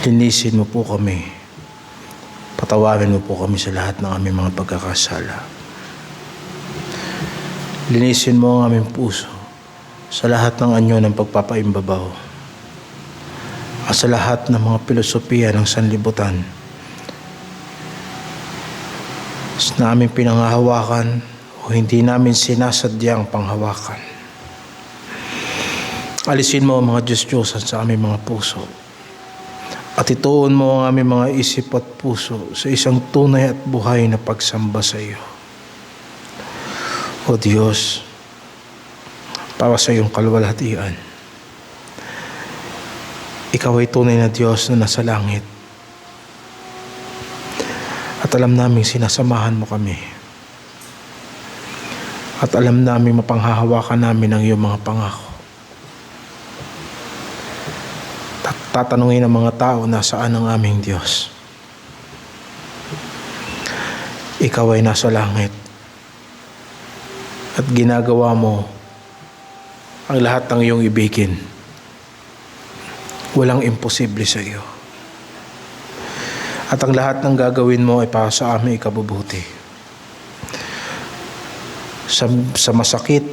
Linisin mo po kami. Patawarin mo po kami sa lahat ng aming mga pagkakasala. Linisin mo ang aming puso sa lahat ng anyo ng pagpapaimbabaw at sa lahat ng mga filosofiya ng sanlibutan na aming pinanghahawakan o hindi namin sinasadyang panghawakan. Alisin mo ang mga Diyos-Diyosan sa aming mga puso at ituon mo ang aming mga isip at puso sa isang tunay at buhay na pagsamba sa iyo. O Diyos, para sa iyong kaluwalhatian, Ikaw ay tunay na Diyos na nasa langit at alam naming sinasamahan mo kami at alam naming mapanghahawakan namin ang iyong mga pangako. Tatanungin ng mga tao na saan ang aming Diyos. Ikaw ay nasa langit at ginagawa mo ang lahat ng iyong ibigin. Walang imposible sa iyo. At ang lahat ng gagawin mo ay para sa aming ikabubuti. Sa masakit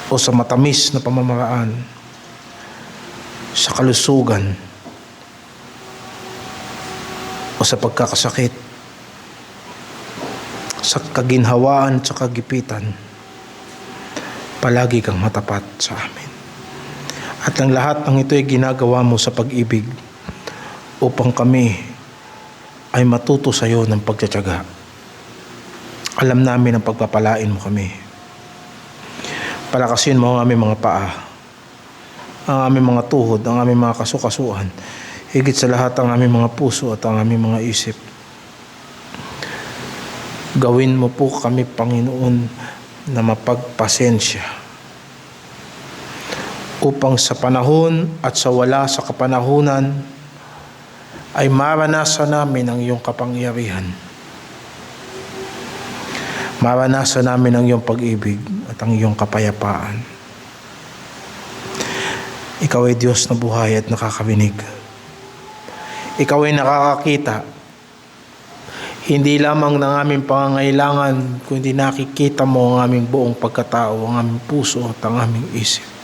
o sa matamis na pamamaraan, sa kalusugan o sa pagkakasakit, sa kaginhawaan at sa kagipitan, palagi kang matapat sa amin. At ang lahat ng ito ay ginagawa mo sa pag-ibig upang kami ay matuto sa iyo ng pagtitiyaga. Alam namin ang pagpapalain mo kami. Palakasin mo ang aming mga paa, ang aming mga tuhod, ang aming mga kasukasuan, higit sa lahat ang aming mga puso at ang aming mga isip. Gawin mo po kami, Panginoon, na mapagpasensya upang sa panahon at sa wala sa kapanahunan ay maranasan namin ang iyong kapangyarihan. Maranasan namin ang iyong pag-ibig at ang iyong kapayapaan. Ikaw ay Diyos na buhay at nakakarinig. Ikaw ay nakakakita. Hindi lamang ng aming pangangailangan, kundi nakikita mo ang aming buong pagkatao, ang aming puso at ang aming isip.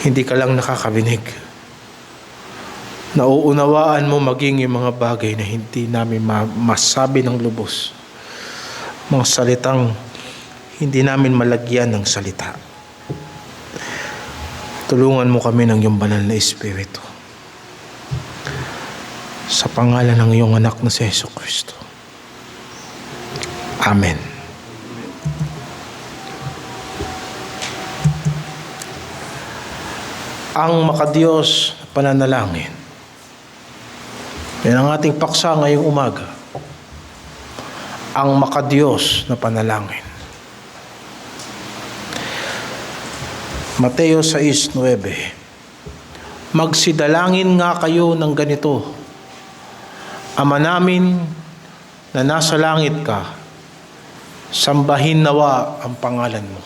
Hindi ka lang nakakarinig. Nauunawaan mo maging yung mga bagay na hindi namin masabi ng lubos. Mga salitang hindi namin malagyan ng salita. Tulungan mo kami ng iyong banal na Espiritu. Sa pangalan ng iyong anak na si Jesucristo. Amen. Ang makadiyos na pananalangin. Yan ang ating paksa ngayong umaga. Ang makadiyos na panalangin. Mateo 6:9. Magsidalangin nga kayo ng ganito: Ama namin na nasa langit ka, sambahin nawa ang pangalan mo.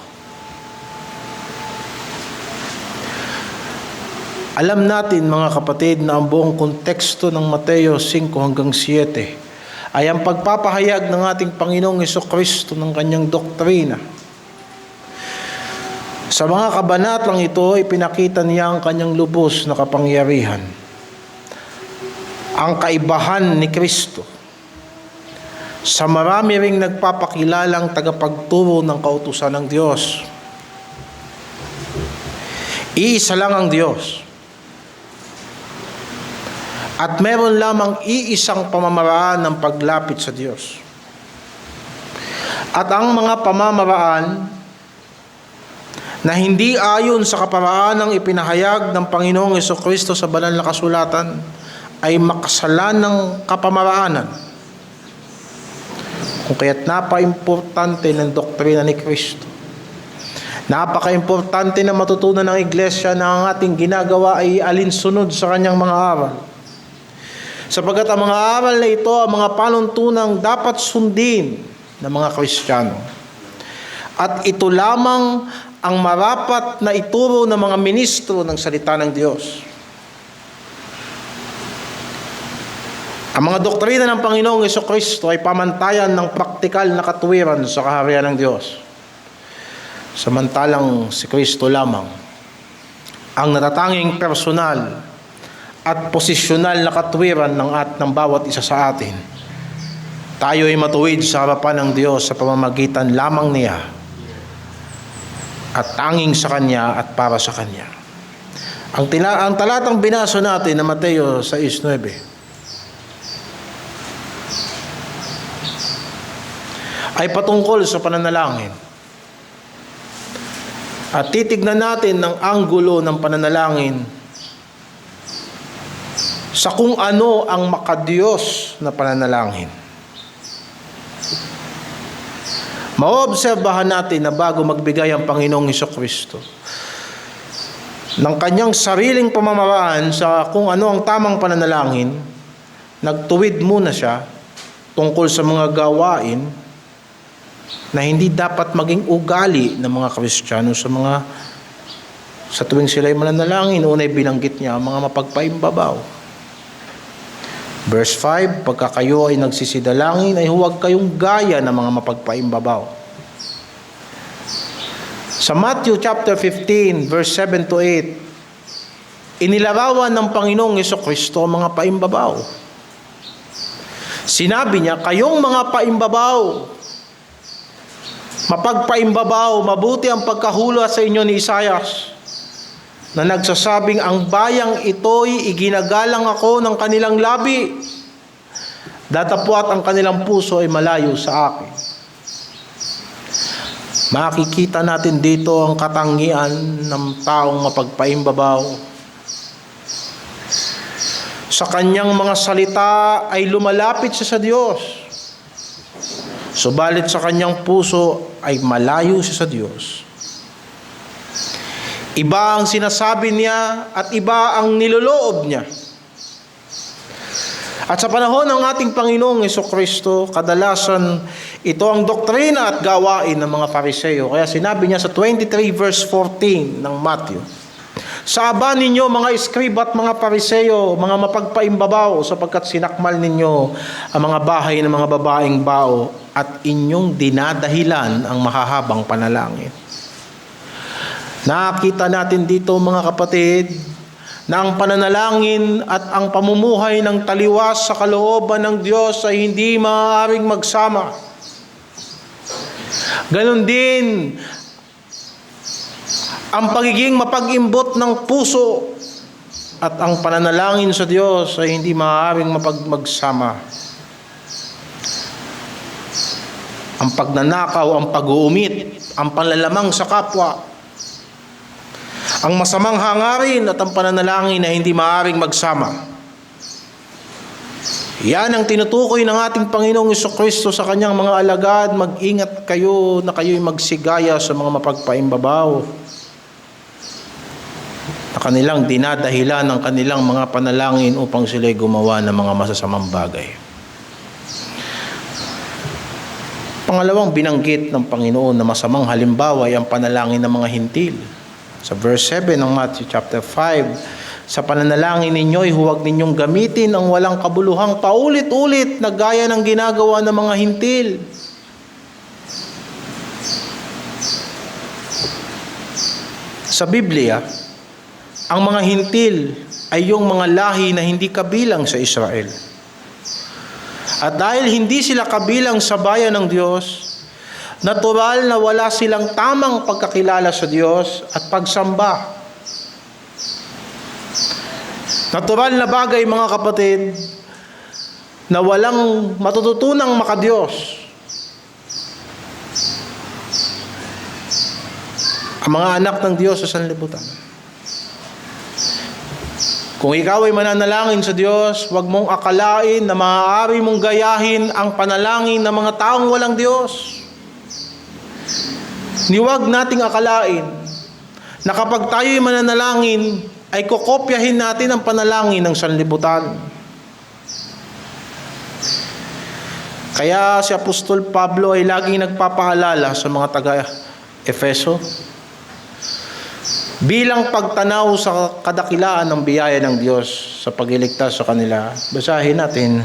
Alam natin mga kapatid na ang buong konteksto ng Mateo 5-7 ay ang pagpapahayag ng ating Panginoong Jesucristo ng kanyang doktrina. Sa mga kabanatang ito, ipinakita niya ang kanyang lubos na kapangyarihan. Ang kaibahan ni Kristo sa marami ring nagpapakilalang tagapagturo ng kautusan ng Diyos. Iisa lang ang Diyos. At meron lamang iisang pamamaraan ng paglapit sa Diyos. At ang mga pamamaraan na hindi ayon sa kaparaanang ipinahayag ng Panginoong Jesucristo sa banal na kasulatan ay makasalanang kapamaraanan. Kung kaya't napaka-importante ng doktrina ni Kristo. Napaka-importante na matutunan ng Iglesia na ang ating ginagawa ay alinsunod sa kanyang mga aral. Sapagkat ang mga aral na ito, ang mga panuntunang dapat sundin ng mga Kristiyano. At ito lamang ang marapat na ituro ng mga ministro ng salita ng Diyos. Ang mga doktrina ng Panginoong Jesucristo ay pamantayan ng praktikal na katuwiran sa kaharian ng Diyos. Samantalang si Kristo lamang ang natatanging personal at posisyonal na katuwiran ng bawat isa sa atin. Tayo ay matuwid sa harapan ng Diyos sa pamamagitan lamang niya at tanging sa Kanya at para sa Kanya. Ang talatang binasa natin na Mateo 6:9 ay patungkol sa pananalangin. At titignan natin ng anggulo ng pananalangin sa kung ano ang makadiyos na pananalangin. Maobserbahan natin na bago magbigay ang Panginoong Jesucristo ng kanyang sariling pamamaraan sa kung ano ang tamang pananalangin, nagtuwid muna siya tungkol sa mga gawain na hindi dapat maging ugali ng mga Kristiyano sa tuwing sila'y mananalangin. Una'y binanggit niya ang mga mapagpaimbabaw. Verse 5, pagka kayo ay nagsisidalangin, ay huwag kayong gaya ng mga mapagpaimbabaw. Sa Matthew chapter 15, verse 7 to 8, inilarawan ng Panginoong Jesucristo ang mga paimbabaw. Sinabi niya, kayong mga paimbabaw, mapagpaimbabaw, mabuti ang pagkahula sa inyo ni Isaias, na nagsasabing, ang bayang ito'y iginagalang ako ng kanilang labi, datapwat ang kanilang puso ay malayo sa akin. Makikita natin dito ang katangian ng taong mapagpaimbabaw. Sa kanyang mga salita ay lumalapit siya sa Diyos, subalit sa kanyang puso ay malayo siya sa Diyos. Iba ang sinasabi niya at iba ang niloloob niya. At sa panahon ng ating Panginoong Jesucristo, kadalasan ito ang doktrina at gawain ng mga Fariseo. Kaya sinabi niya sa 23 verse 14 ng Matthew, sa aba ninyo mga eskrib at mga Fariseo, mga mapagpaimbabaw, sapagkat sinakmal ninyo ang mga bahay ng mga babaeng bao at inyong dinadahilan ang mahahabang panalangin. Nakita natin dito mga kapatid, na ang pananalangin at ang pamumuhay ng taliwas sa kalooban ng Diyos ay hindi maaaring magsama. Ganon din ang pagiging mapag-imbot ng puso at ang pananalangin sa Diyos ay hindi maaaring magsama. Ang pagnanakaw, ang pag-uumit, ang panlalamang sa kapwa, ang masamang hangarin at ang pananalangin na hindi maaaring magsama. Yan ang tinutukoy ng ating Panginoong Jesucristo sa kanyang mga alagad. Mag-ingat kayo na kayo'y magsigaya sa mga mapagpaimbabaw, na kanilang dinadahilan ng kanilang mga panalangin upang sila'y gumawa ng mga masasamang bagay. Pangalawang binanggit ng Panginoon na masamang halimbawa ay ang panalangin ng mga hintil. Sa verse 7 ng Matthew chapter 5, sa pananalangin ninyo'y huwag ninyong gamitin ang walang kabuluhang paulit-ulit na gaya ng ginagawa ng mga hintil. Sa Biblia, ang mga hintil ay yung mga lahi na hindi kabilang sa Israel. At dahil hindi sila kabilang sa bayan ng Diyos, natural na wala silang tamang pagkakilala sa Diyos at pagsamba. Natural na bagay mga kapatid na walang matututunang makadiyos. Ang mga anak ng Diyos sa sanlibutan. Kung ikaw ay mananalangin sa Diyos, huwag mong akalain na maaari mong gayahin ang panalangin ng mga taong walang Diyos. Huwag nating akalain na kapag tayo'y mananalangin, ay kokopyahin natin ang panalangin ng sanlibutan. Kaya si Apostol Pablo ay laging nagpapaalala sa mga Efeso. Bilang pagtanaw sa kadakilaan ng biyaya ng Diyos sa pagliligtas sa kanila. Basahin natin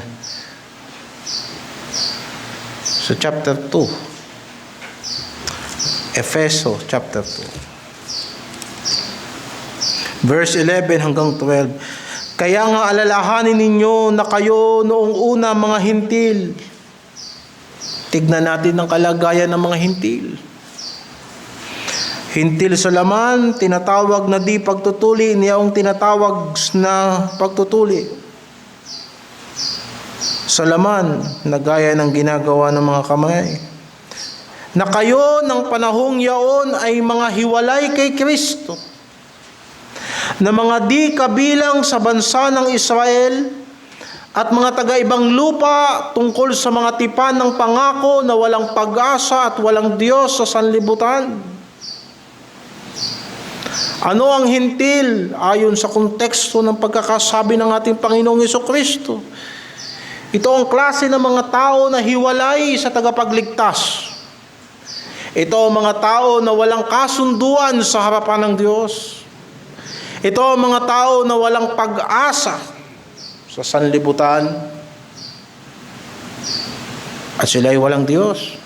sa chapter 2. Efeso chapter 2. Verse 11 hanggang 12. Kaya nga alalahanin ninyo na kayo noong una mga hintil. Tignan natin ang kalagayan ng mga hintil. Hintil sa laman, tinatawag na di pagtutuli, niyaong tinatawag na pagtutuli. Sa laman, na gaya ng ginagawa ng mga kamay. Na kayo ng panahong yaon ay mga hiwalay kay Kristo. Na mga di kabilang sa bansa ng Israel at mga taga-ibang lupa tungkol sa mga tipan ng pangako na walang pag-asa at walang Diyos sa sanlibutan. Ano ang hintil? Ayon sa konteksto ng pagkakasabi ng ating Panginoong Jesucristo. Ito ang klase ng mga tao na hiwalay sa tagapagligtas. Ito ang mga tao na walang kasunduan sa harapan ng Diyos. Ito ang mga tao na walang pag-asa sa sanlibutan. At sila'y walang Diyos.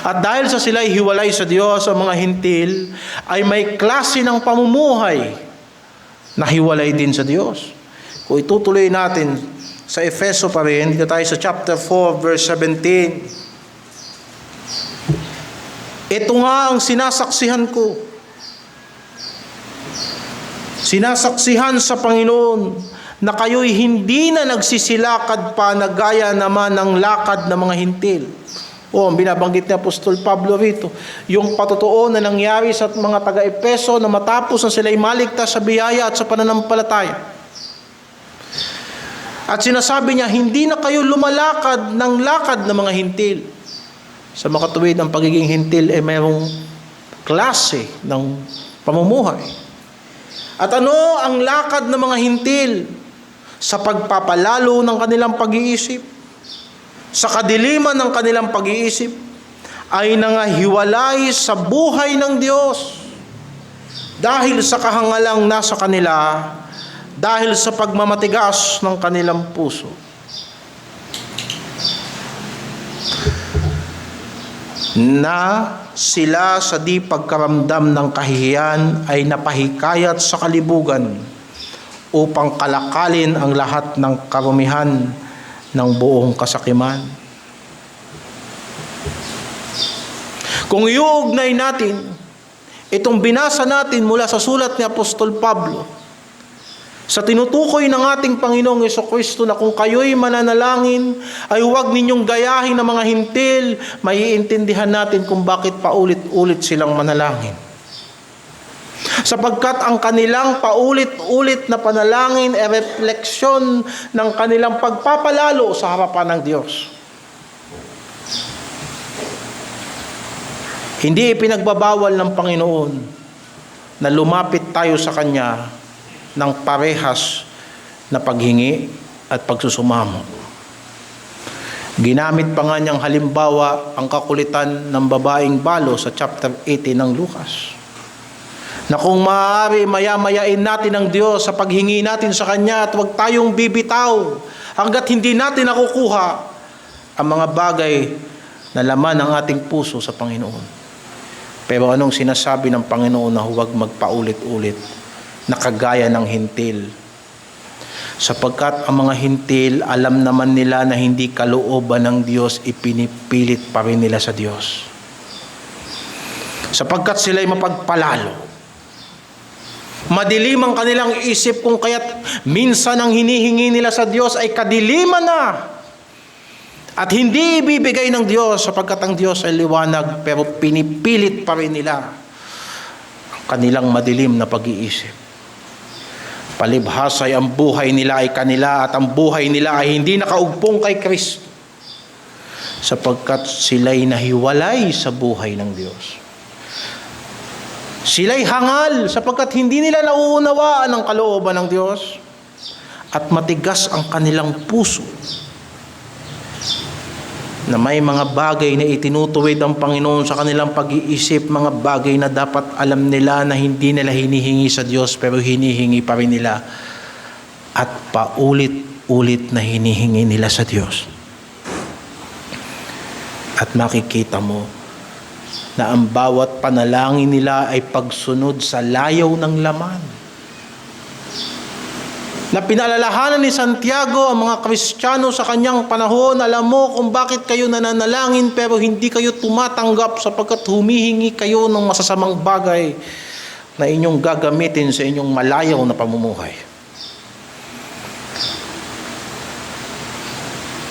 At dahil sa sila'y hiwalay sa Diyos, ang mga hintil ay may klase ng pamumuhay na hiwalay din sa Diyos. Kung itutuloy natin sa Efeso pa rin, dito tayo sa chapter 4 verse 17. Ito nga ang sinasaksihan ko. Sinasaksihan sa Panginoon na kayo'y hindi na nagsisilakad pa na gaya naman ng lakad ng mga hintil. Ang binabanggit ni Apostol Pablo rito, yung patotoo na nangyari sa mga taga-Epeso na matapos na sila'y maligtas sa biyaya at sa pananampalataya. At sinasabi niya, hindi na kayo lumalakad ng lakad ng mga hintil. Sa makatuwid, ang pagiging hintil ay mayroong klase ng pamumuhay. At ano ang lakad ng mga hintil? Sa pagpapalalo ng kanilang pag-iisip, sa kadiliman ng kanilang pag-iisip, ay nangahiwalay sa buhay ng Diyos dahil sa kahangalang nasa kanila, dahil sa pagmamatigas ng kanilang puso. Na sila sa di pagkaramdam ng kahihiyan ay napahikayat sa kalibugan upang kalakalin ang lahat ng karumihan ng buong kasakiman. Kung iuugnay natin itong binasa natin mula sa sulat ni Apostol Pablo sa tinutukoy ng ating Panginoong Jesucristo na kung kayo'y mananalangin ay huwag ninyong gayahin ng mga hintil, maiintindihan natin kung bakit paulit-ulit silang manalangin. Sapagkat ang kanilang paulit-ulit na panalangin ay refleksyon ng kanilang pagpapalalo sa harapan ng Diyos. Hindi ipinagbabawal ng Panginoon na lumapit tayo sa Kanya ng parehas na paghingi at pagsusumamo. Ginamit pa nga niyang halimbawa ang kakulitan ng babaeng balo sa chapter 18 ng Lucas. Na kung maaari, maya-mayain natin ang Diyos sa paghingi natin sa Kanya at huwag tayong bibitaw hanggat hindi natin nakukuha ang mga bagay na laman ng ating puso sa Panginoon. Pero anong sinasabi ng Panginoon na huwag magpaulit-ulit na kagaya ng hintil? Sapagkat ang mga hintil, alam naman nila na hindi kalooban ng Diyos, ipinipilit pa rin nila sa Diyos. Sapagkat sila'y mapagpalalo. Madilim ang kanilang isip kung kaya't minsan ang hinihingi nila sa Diyos ay kadiliman na at hindi ibibigay ng Diyos sapagkat ang Diyos ay liwanag, pero pinipilit pa rin nila ang kanilang madilim na pag-iisip. Palibhas ay ang buhay nila ay kanila at ang buhay nila ay hindi nakaugpong kay Kristo sapagkat sila'y nahiwalay sa buhay ng Diyos. Sila'y hangal sapagkat hindi nila nauunawaan ang kalooban ng Diyos at matigas ang kanilang puso na may mga bagay na itinutuwid ang Panginoon sa kanilang pag-iisip, mga bagay na dapat alam nila na hindi nila hinihingi sa Diyos pero hinihingi pa rin nila at paulit-ulit na hinihingi nila sa Diyos. At makikita mo na ang bawat panalangin nila ay pagsunod sa layaw ng laman. Na pinaalalahanan ni Santiago ang mga Kristiyano sa kanyang panahon, alam mo kung bakit kayo nananalangin pero hindi kayo tumatanggap sapagkat humihingi kayo ng masasamang bagay na inyong gagamitin sa inyong malayaw na pamumuhay.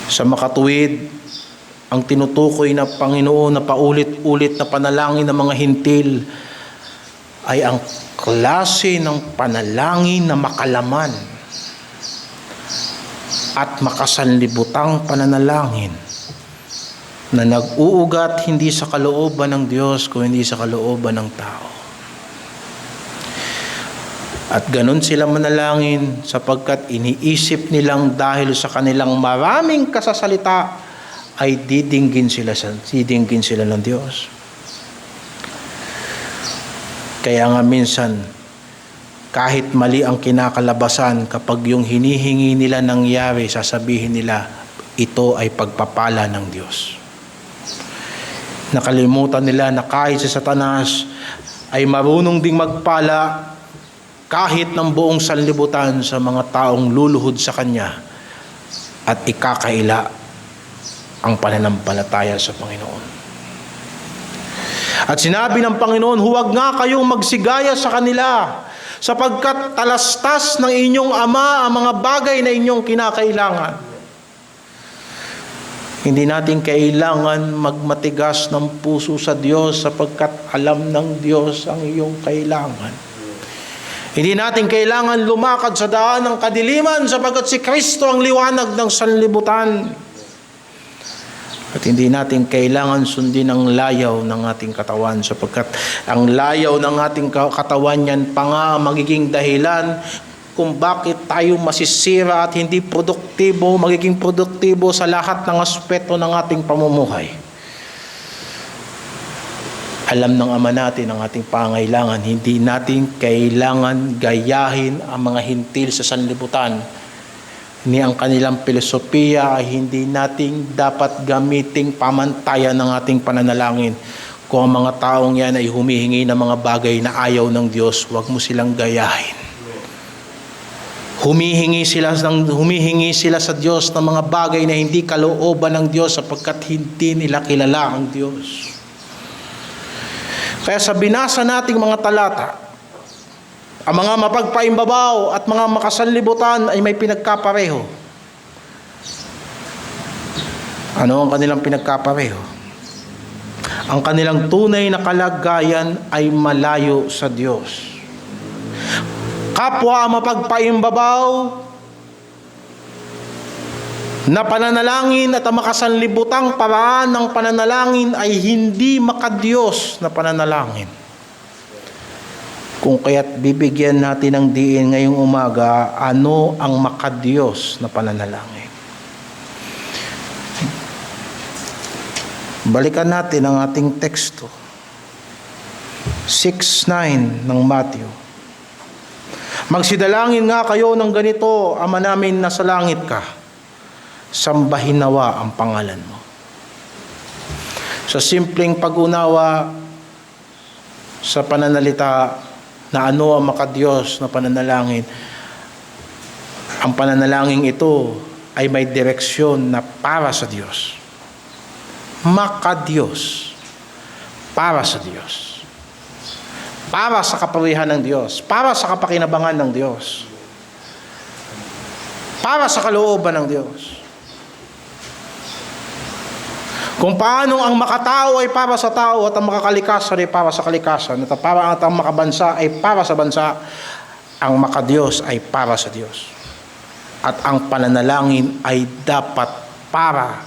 Sa makatuwid, ang tinutukoy na Panginoon na paulit-ulit na panalangin ng mga hintil ay ang klase ng panalangin na makalaman at makasanlibutang pananalangin na nag-uugat hindi sa kalooban ng Diyos kundi sa kalooban ng tao. At ganun sila manalangin sapagkat iniisip nilang dahil sa kanilang maraming kasasalita ay didinggin sila ng Diyos. Kaya nga minsan kahit mali ang kinakalabasan, kapag yung hinihingi nila nangyari, sasabihin nila, ito ay pagpapala ng Diyos. Nakalimutan nila na kahit si Satanas ay marunong ding magpala kahit ng buong sanlibutan sa mga taong luluhod sa Kanya at ikakaila ang pananampalataya sa Panginoon. At sinabi ng Panginoon, huwag nga kayong magsigaya sa kanila, sapagkat talastas ng inyong Ama ang mga bagay na inyong kinakailangan. Hindi natin kailangan magmatigas ng puso sa Diyos sapagkat alam ng Diyos ang iyong kailangan. Hindi natin kailangan lumakad sa daan ng kadiliman sapagkat si Kristo ang liwanag ng sanlibutan. At hindi natin kailangan sundin ang layaw ng ating katawan sapagkat ang layaw ng ating katawan yan pa nga magiging dahilan kung bakit tayo masisira at hindi produktibo, magiging produktibo sa lahat ng aspeto ng ating pamumuhay. Alam ng Ama natin ang ating pangailangan, hindi natin kailangan gayahin ang mga hintil sa sanlibutan. Ni ang kanilang filosofiya ay hindi nating dapat gamiting pamantayan ng ating pananalangin. Kung ang mga taong yan ay humihingi ng mga bagay na ayaw ng Diyos, huwag mo silang gayahin. Humihingi sila sa Diyos ng mga bagay na hindi kalooban ng Diyos sapagkat hindi nila kilala ang Diyos. Kaya sa binasa nating mga talata, ang mga mapagpaimbabaw at mga makasanlibutan ay may pinagkapareho. Ano ang kanilang pinagkapareho? Ang kanilang tunay na kalagayan ay malayo sa Diyos. Kapwa mapagpaimbabaw na pananalangin at ang makasanlibutang paraan ng pananalangin ay hindi makadiyos na pananalangin. Kung kaya't bibigyan natin ng diin ngayong umaga, ano ang makadiyos na pananalangin? Balikan natin ang ating teksto. 6:9 ng Matthew. Magsidalangin nga kayo ng ganito, Ama namin nasa langit ka, sambahin nawa ang pangalan mo. Sa simpleng pag-unawa sa pananalita na ano ang makadiyos na pananalangin, ang pananalangin ito ay may direksyon na para sa Diyos. Makadiyos. Para sa Diyos. Para sa kapurihan ng Diyos. Para sa kapakinabangan ng Diyos. Para sa kalooban ng Diyos. Kung paano ang makatao ay para sa tao at ang makakalikasan ay para sa kalikasan at ang makabansa ay para sa bansa, ang makadiyos ay para sa Diyos. At ang pananalangin ay dapat para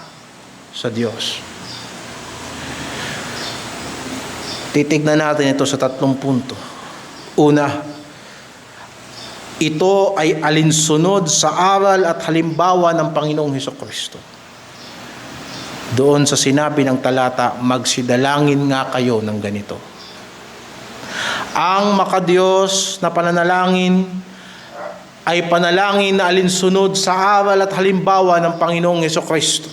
sa Diyos. Titignan natin ito sa 3 punto. Una, ito ay alinsunod sa aral at halimbawa ng Panginoong Hesukristo. Doon sa sinabi ng talata, magsidalangin nga kayo ng ganito. Ang makadiyos na pananalangin ay panalangin na alinsunod sa aral at halimbawa ng Panginoong Hesukristo.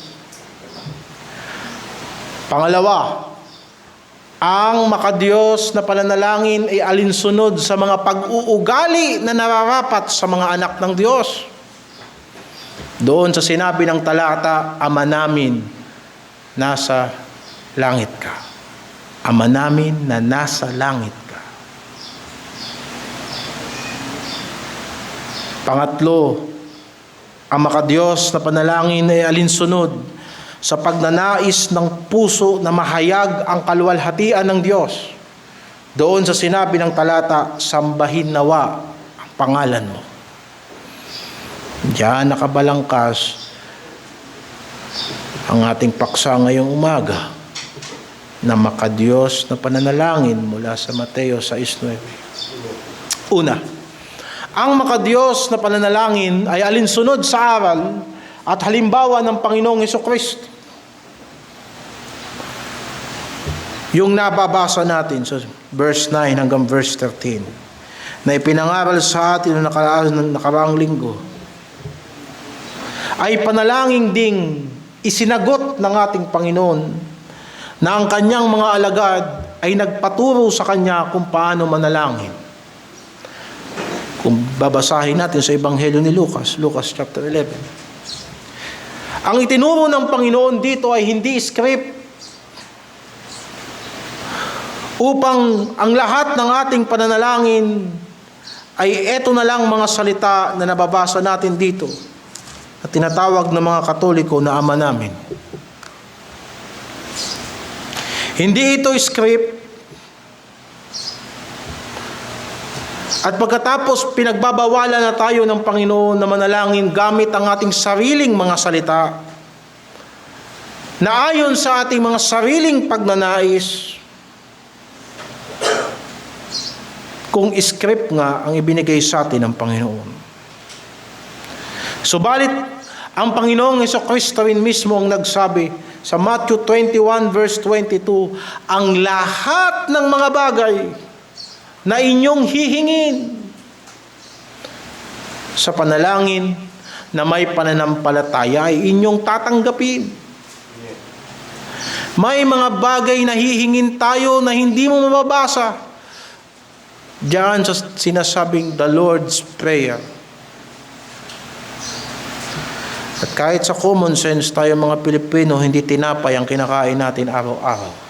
Pangalawa, ang makadiyos na pananalangin ay alinsunod sa mga pag-uugali na nararapat sa mga anak ng Diyos. Doon sa sinabi ng talata, Ama namin, nasa langit ka. Ama namin na nasa langit ka. Pangatlo, ang makadiyos na panalangin ay alinsunod sa pagnanais ng puso na mahayag ang kaluwalhatian ng Diyos. Doon sa sinabi ng talata, sambahin nawa ang pangalan mo. Diyan nakabalangkas ang ating paksa ngayong umaga na makadiyos na pananalangin mula sa Mateo 6:9. Una, ang makadiyos na pananalangin ay alinsunod sa aral at halimbawa ng Panginoong Hesukristo. Yung nababasa natin sa verse 9 hanggang verse 13 na ipinangaral sa atin noong nakaraang linggo ay panalangin ding isinagot ng ating Panginoon na ang kanyang mga alagad ay nagpaturo sa kanya kung paano manalangin. Kung babasahin natin sa Ebanghelyo ni Lucas, Lucas chapter 11. Ang itinuro ng Panginoon dito ay hindi script upang ang lahat ng ating pananalangin ay eto na lang mga salita na nababasa natin dito at tinatawag ng mga Katoliko na Ama namin. Hindi ito script. At pagkatapos pinagbabawalan na tayo ng Panginoon na manalangin gamit ang ating sariling mga salita na ayon sa ating mga sariling pagnanais, kung script nga ang ibinigay sa atin ng Panginoon. Subalit, ang Panginoong Hesukristo rin mismo ang nagsabi sa Matthew 21 verse 22, ang lahat ng mga bagay na inyong hihingin sa panalangin na may pananampalataya ay inyong tatanggapin. May mga bagay na hihingin tayo na hindi mo mababasa diyan sa sinasabing the Lord's Prayer. At kahit sa common sense tayo mga Pilipino, hindi tinapay ang kinakain natin araw-araw.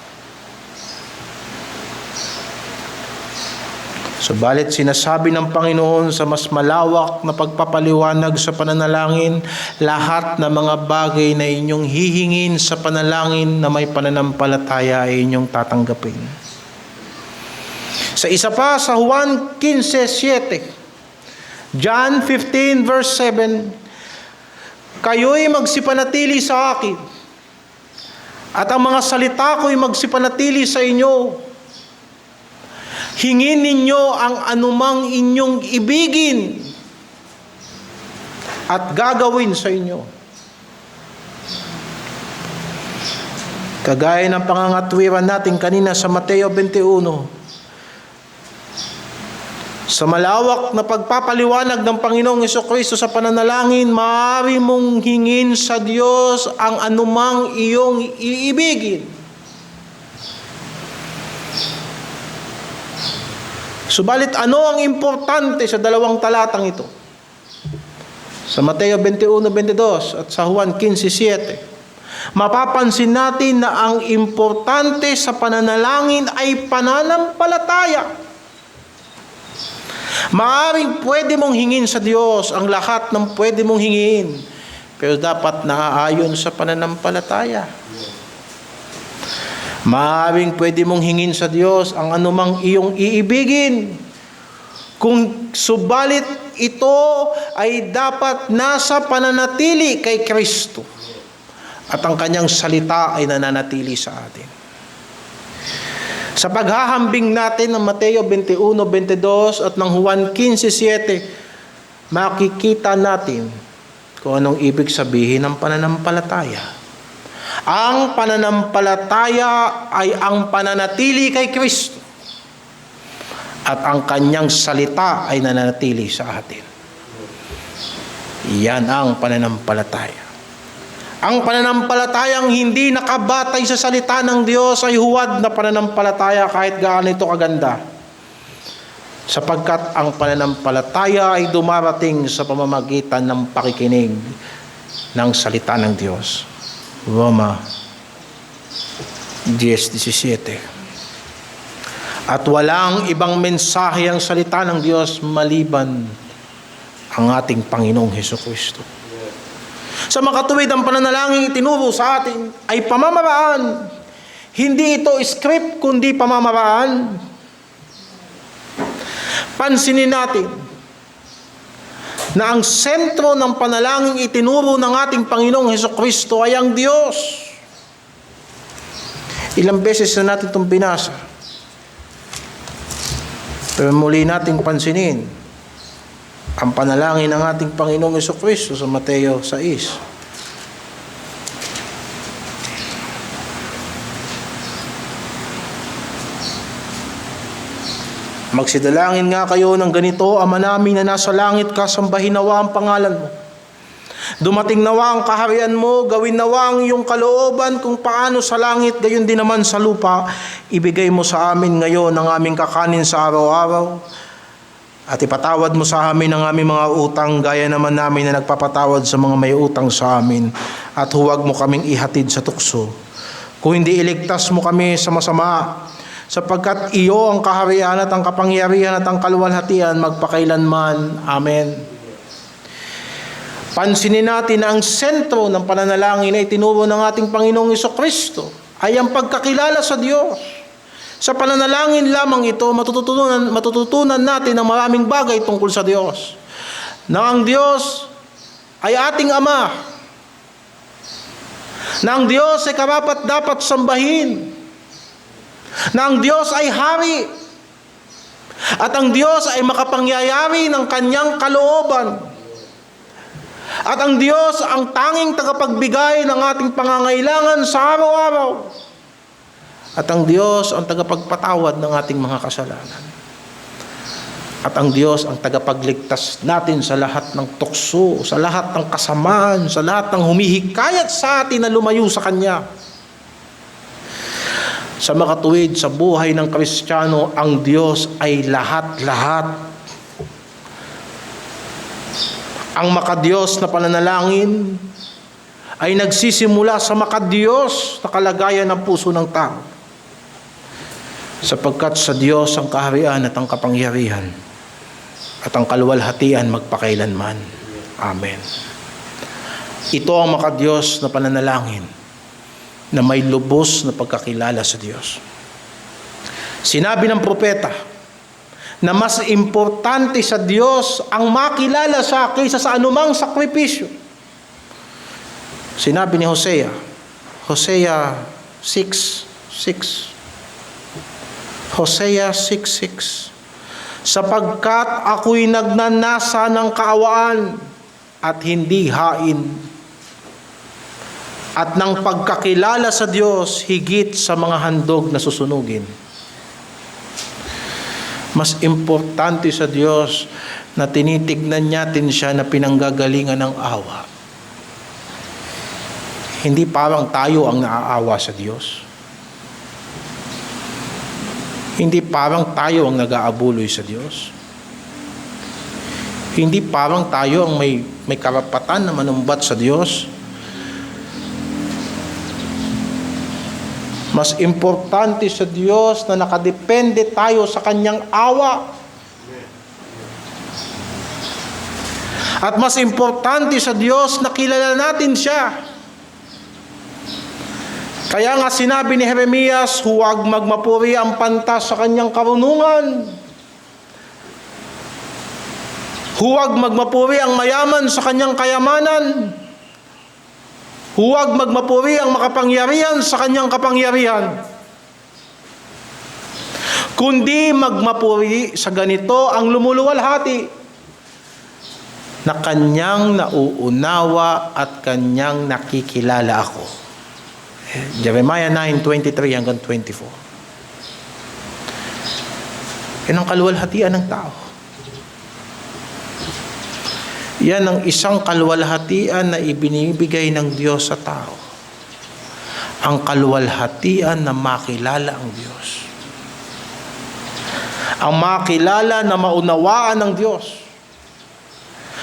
Subalit sinasabi ng Panginoon sa mas malawak na pagpapaliwanag sa pananalangin, lahat ng mga bagay na inyong hihingin sa panalangin na may pananampalataya ay inyong tatanggapin. Sa isa pa, sa Juan 15:7, John 15 verse 7, kayo'y magsipanatili sa akin, at ang mga salita ko'y magsipanatili sa inyo. Hingin ninyo ang anumang inyong ibigin at gagawin sa inyo. Kagaya ng pangangatwiran natin kanina sa Mateo 21, sa malawak na pagpapaliwanag ng Panginoong Hesukristo sa pananalangin, maaari mong hingin sa Diyos ang anumang iyong iibigin. Subalit ano ang importante sa dalawang talatang ito? Sa Mateo 21:22 at sa Juan 15:7, mapapansin natin na ang importante sa pananalangin ay pananampalataya. Maaring pwede mong hingin sa Diyos ang lahat ng pwede mong hingin, pero dapat naaayon sa pananampalataya. Maaring pwede mong hingin sa Diyos ang anumang iyong iibigin, kung subalit ito ay dapat nasa pananatili kay Kristo at ang kanyang salita ay nananatili sa atin. Sa paghahambing natin ng Mateo 21:22 at ng Juan 15:7, makikita natin kung anong ibig sabihin ng pananampalataya. Ang pananampalataya ay ang pananatili kay Kristo. At ang kanyang salita ay nananatili sa atin. Yan ang pananampalataya. Ang pananampalatayang hindi nakabatay sa salita ng Diyos ay huwad na pananampalataya kahit gaano ito kaganda. Sapagkat ang pananampalataya ay dumarating sa pamamagitan ng pakikinig ng salita ng Diyos. Roma 10:17. At walang ibang mensahe ang salita ng Diyos maliban ang ating Panginoong Hesukristo. Sa makatuwid, ang pananalangin itinuro sa atin ay pamamaraan. Hindi ito script, kundi pamamaraan. Pansinin natin na ang sentro ng panalangin itinuro ng ating Panginoong Hesukristo ay ang Diyos. Ilang beses na natin itong binasa. Pero muli nating pansinin ang panalangin ng ating Panginoong Hesukristo sa Mateo 6. Magsidalangin nga kayo ng ganito, Ama namin na nasa langit, kasambahin nawa ang pangalan mo. Dumating nawa ang kaharian mo, gawin nawa ang iyong kalooban kung paano sa langit, gayon din naman sa lupa. Ibigay mo sa amin ngayon ang aming kakanin sa araw-araw. At ipatawad mo sa amin ang aming mga utang, gaya naman namin na nagpapatawad sa mga may utang sa amin. At huwag mo kaming ihatid sa tukso. Kung hindi, iligtas mo kami sa masama, sapagkat iyo ang kaharian at ang kapangyarihan at ang kaluwalhatian magpakailanman. Amen. Pansinin natin na ang sentro ng pananalangin na itinuro ng ating Panginoong Hesukristo ay ang pagkakilala sa Diyos. Sa pananalangin lamang ito, matututunan natin ang maraming bagay tungkol sa Diyos. Na ang Diyos ay ating Ama. Na ang Diyos ay karapat-dapat sambahin. Na ang Diyos ay hari. At ang Diyos ay makapangyayari ng kanyang kalooban. At ang Diyos ang tanging tagapagbigay ng ating pangangailangan sa araw-araw. At ang Diyos ang tagapagpatawad ng ating mga kasalanan. At ang Diyos ang tagapagligtas natin sa lahat ng tukso, sa lahat ng kasamaan, sa lahat ng humihikayat sa atin na lumayo sa Kanya. Sa makatuwid sa buhay ng Kristiyano, ang Diyos ay lahat-lahat. Ang makadiyos na pananalangin ay nagsisimula sa makadiyos na kalagayan ng puso ng tao. Sapagkat sa Diyos ang kaharian at ang kapangyarihan at ang kaluwalhatian magpakailanman. Amen. Ito ang makadiyos na pananalangin na may lubos na pagkakilala sa Diyos. Sinabi ng propeta na mas importante sa Diyos ang makilala siya kaysa sa anumang sakripisyo. Sinabi ni Hosea 6:6. Hosea 6:6. Sapagkat ako'y nagnanasa ng kaawaan at hindi hain, at ng pagkakilala sa Diyos higit sa mga handog na susunugin. Mas importante sa Diyos na tinitignan natin siya na pinanggagalingan ng awa. Hindi parang tayo ang naaawa sa Diyos. Hindi parang tayo ang nag-aabuloy sa Diyos. Hindi parang tayo ang may karapatan na manumbat sa Diyos. Mas importante sa Diyos na nakadepende tayo sa Kanyang awa. At mas importante sa Diyos na kilala natin siya. Kaya nga sinabi ni Jeremias, huwag magmapuri ang pantas sa kanyang karunungan. Huwag magmapuri ang mayaman sa kanyang kayamanan. Huwag magmapuri ang makapangyarihan sa kanyang kapangyarihan. Kundi magmapuri sa ganito ang lumuluwalhati, na kanyang nauunawa at kanyang nakikilala ako. Jeremiah 9:23 hanggang 24. Yan ang kaluwalhatian ng tao. Yan ang isang kaluwalhatian na ibinibigay ng Diyos sa tao. Ang kaluwalhatian na makilala ang Diyos. Ang makilala na maunawaan ng Diyos.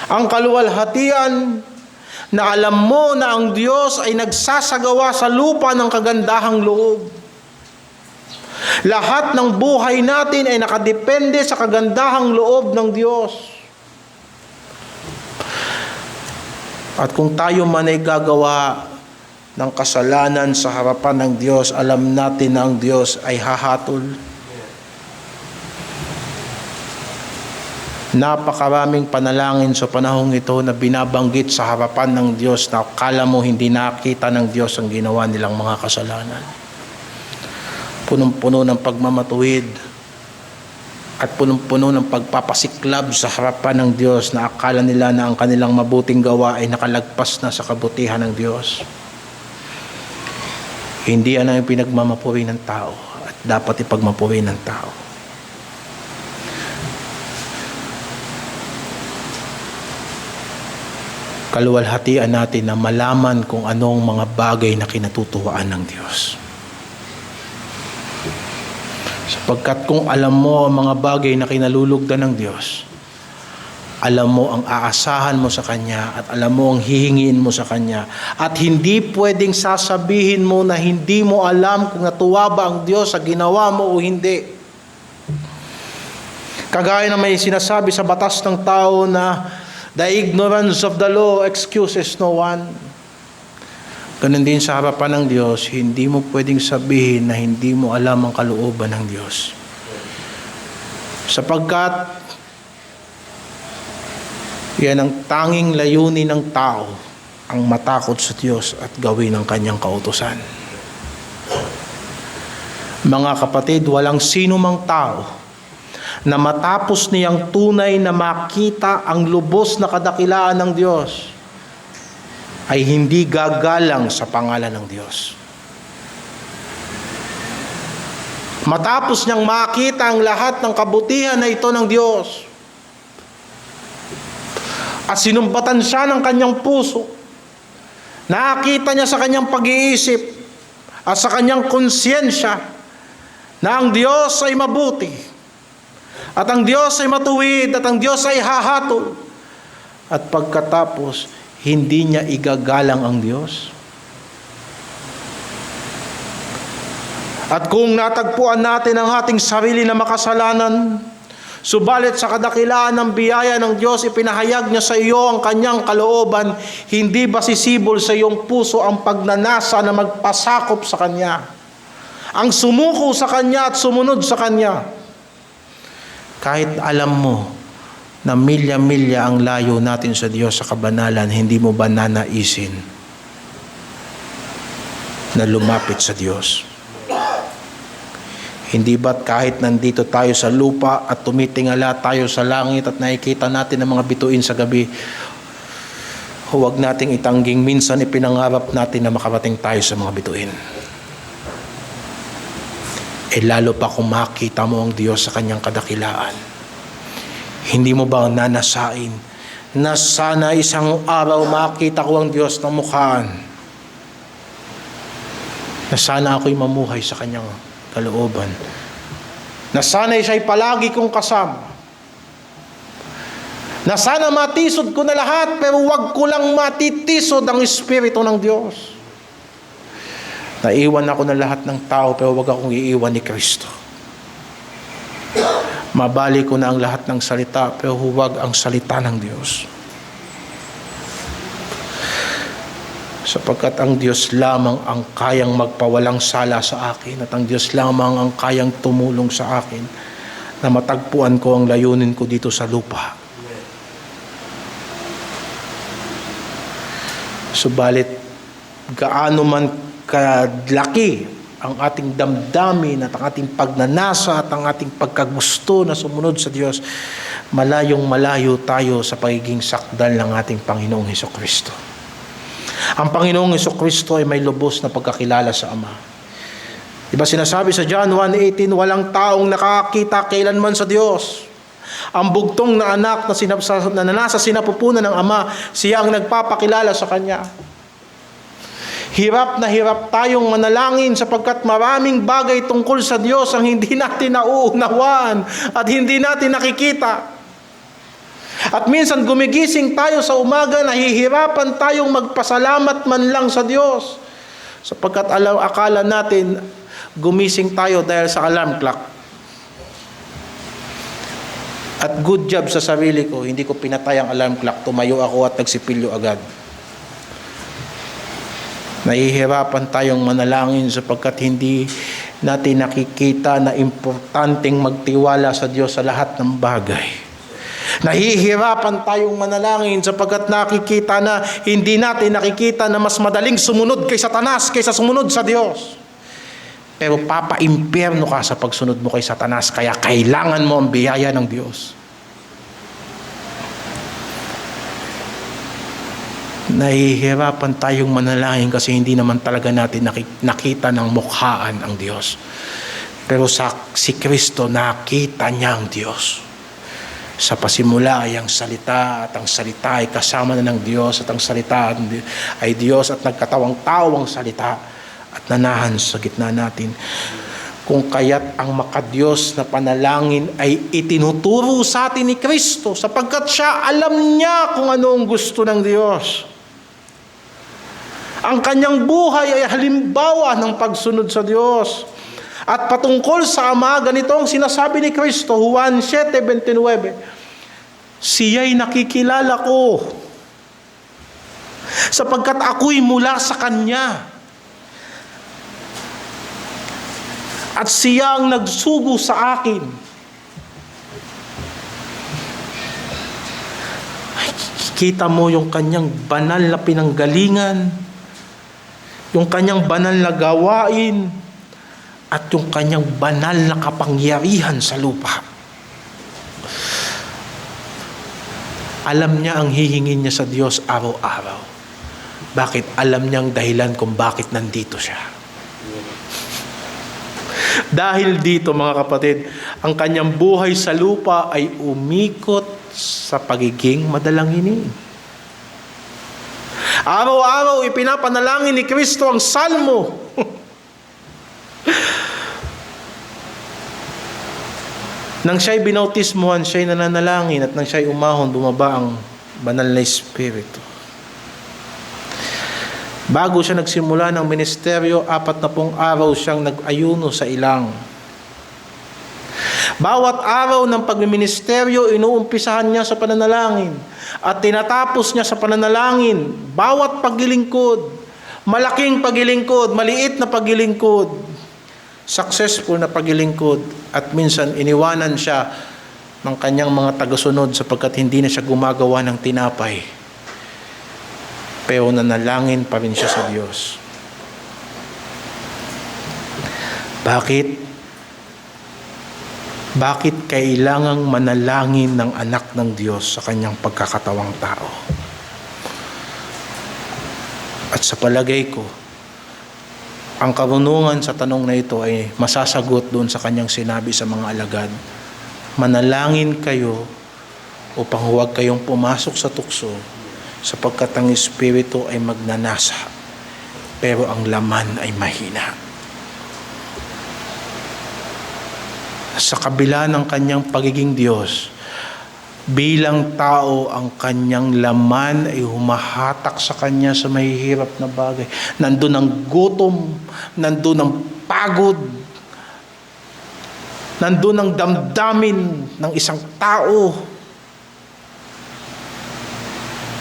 Ang kaluwalhatian na alam mo na ang Diyos ay nagsasagawa sa lupa ng kagandahang loob. Lahat ng buhay natin ay nakadepende sa kagandahang loob ng Diyos. At kung tayo man ay gagawa ng kasalanan sa harapan ng Diyos, alam natin na ang Diyos ay hahatol. Napakaraming panalangin sa panahong ito na binabanggit sa harapan ng Diyos na akala mo hindi nakita ng Diyos ang ginawa nilang mga kasalanan. Punong-puno ng pagmamatuwid at punong-puno ng pagpapasiklab sa harapan ng Diyos na akala nila na ang kanilang mabuting gawa ay nakalagpas na sa kabutihan ng Diyos. Hindi yan ang pinagmamapuri ng tao at dapat ipagmapuri ng tao. Kaluwalhatian natin na malaman kung anong mga bagay na kinatutuwaan ng Diyos. Sapagkat kung alam mo ang mga bagay na kinalulugdan ng Diyos, alam mo ang aasahan mo sa Kanya at alam mo ang hihingiin mo sa Kanya. At hindi pwedeng sasabihin mo na hindi mo alam kung natuwa ba ang Diyos sa ginawa mo o hindi. Kagaya na may sinasabi sa batas ng tao na the ignorance of the law excuses no one. Ganun din sa harapan ng Diyos, hindi mo pwedeng sabihin na hindi mo alam ang kalooban ng Diyos. Sapagkat yan ang tanging layunin ng tao, ang matakot sa Diyos at gawin ang Kanyang kautusan. Mga kapatid, walang sino mang tao na matapos niyang tunay na makita ang lubos na kadakilaan ng Diyos ay hindi gagalang sa pangalan ng Diyos. Matapos niyang makita ang lahat ng kabutihan na ito ng Diyos at sinumpatan siya ng kanyang puso, nakita niya sa kanyang pag-iisip at sa kanyang konsyensya na ang Diyos ay mabuti at ang Diyos ay matuwid at ang Diyos ay hahatol. At pagkatapos, hindi niya igagalang ang Diyos. At kung natagpuan natin ang ating sarili na makasalanan, subalit sa kadakilaan ng biyaya ng Diyos, ipinahayag niya sa iyo ang Kanyang kalooban, hindi ba sisibol sa iyong puso ang pagnanasa na magpasakop sa Kanya? Ang sumuko sa Kanya at sumunod sa Kanya. Kahit alam mo na milya-milya ang layo natin sa Diyos sa kabanalan, hindi mo ba nanaisin na lumapit sa Diyos? Hindi ba't kahit nandito tayo sa lupa at tumitingala tayo sa langit at nakikita natin ang mga bituin sa gabi, huwag nating itangging minsan ipinangarap natin na makarating tayo sa mga bituin. Lalo pa kung makita mo ang Diyos sa Kanyang kadakilaan. Hindi mo ba nanasain na sana isang araw makita ko ang Diyos ng mukhaan? Na sana ako'y mamuhay sa Kanyang kalooban. Na sana siya'y palagi kong kasama. Na sana matisod ko na lahat pero wag ko lang matitisod ang Espiritu ng Diyos. Naiwan ako ng lahat ng tao pero wag akong iiwan ni Kristo. Mabali ko na ang lahat ng salita pero huwag ang salita ng Diyos. Sapagkat ang Diyos lamang ang kayang magpawalang sala sa akin at ang Diyos lamang ang kayang tumulong sa akin na matagpuan ko ang layunin ko dito sa lupa. Subalit gaano man kalaki ang ating damdamin at ang ating pagnanasa at ang ating pagkagusto na sumunod sa Diyos, malayong malayo tayo sa pagiging sakdal ng ating Panginoong Hesukristo. Ang Panginoong Hesukristo ay may lubos na pagkakilala sa Ama. Diba sinasabi sa John 1:18, walang taong nakakita kailanman sa Diyos. Ang bugtong na anak na nasa sinapupunan ng Ama, siya ang nagpapakilala sa Kanya. Hirap na hirap tayong manalangin sapagkat maraming bagay tungkol sa Diyos ang hindi natin nauunawaan at hindi natin nakikita. At minsan gumigising tayo sa umaga, nahihirapan tayong magpasalamat man lang sa Diyos. Sapagkat akala natin, gumising tayo dahil sa alarm clock. At good job sa sarili ko, hindi ko pinatay ang alarm clock, tumayo ako at nagsipilyo agad. Nahihirapan tayong manalangin sapagkat hindi natin nakikita na importanteng magtiwala sa Diyos sa lahat ng bagay. Nahihirapan tayong manalangin sapagkat nakikita na hindi natin nakikita na mas madaling sumunod kay Satanas kaysa sumunod sa Diyos. Pero papa-impyerno ka sa pagsunod mo kay Satanas, kaya kailangan mo ang biyaya ng Diyos. Nahihirapan tayong manalangin kasi hindi naman talaga natin nakita ng mukhaan ang Diyos. Pero si Kristo, nakita niya ang Diyos. Sa pasimula ay ang salita, at ang salita ay kasama na ng Diyos, at ang salita ay Diyos at nagkatawang tao ang salita at nanahan sa gitna natin. Kung kaya't ang makadiyos na panalangin ay itinuturo sa atin ni Kristo sapagkat siya alam niya kung ano ang gusto ng Diyos. Ang kanyang buhay ay halimbawa ng pagsunod sa Diyos. At patungkol sa Ama, ganito ang sinasabi ni Kristo, Juan 7:29, siya'y nakikilala ko sapagkat ako'y mula sa Kanya. At siya ang nagsugo sa akin. Kita mo yung kanyang banal na pinanggalingan, yung kanyang banal na gawain, at yung kanyang banal na kapangyarihan sa lupa. Alam niya ang hihingin niya sa Diyos araw-araw. Bakit? Alam niya ang dahilan kung bakit nandito siya. Dahil dito, mga kapatid, ang kanyang buhay sa lupa ay umikot sa pagiging madalanginin. Araw-araw ipinapanalangin ni Kristo ang salmo. Nang siya'y binautismuhan, siya'y nananalangin, at nang siya'y umahon, bumaba ang banal na Espiritu. Bago siya nagsimula ng ministeryo, 40 araw siyang nag-ayuno sa ilang. Bawat araw ng pagmiministeryo, inuumpisahan niya sa pananalangin. At tinatapos niya sa pananalangin, bawat paglilingkod, malaking paglilingkod, maliit na paglilingkod, successful na paglilingkod, at minsan iniwanan siya ng kanyang mga tagasunod sapagkat hindi na siya gumagawa ng tinapay. Pero nanalangin pa rin siya sa Diyos. Bakit? Bakit kailangang manalangin ng anak ng Diyos sa kanyang pagkakatawang tao? At sa palagay ko, ang karunungan sa tanong na ito ay masasagot doon sa kanyang sinabi sa mga alagad. Manalangin kayo upang huwag kayong pumasok sa tukso sapagkat ang Espiritu ay magnanasa pero ang laman ay mahina. Sa kabila ng kanyang pagiging Diyos, bilang tao, ang kanyang laman ay humahatak sa kanya sa mahihirap na bagay. Nandun ang gutom, nandun ang pagod, nandun ang damdamin ng isang tao.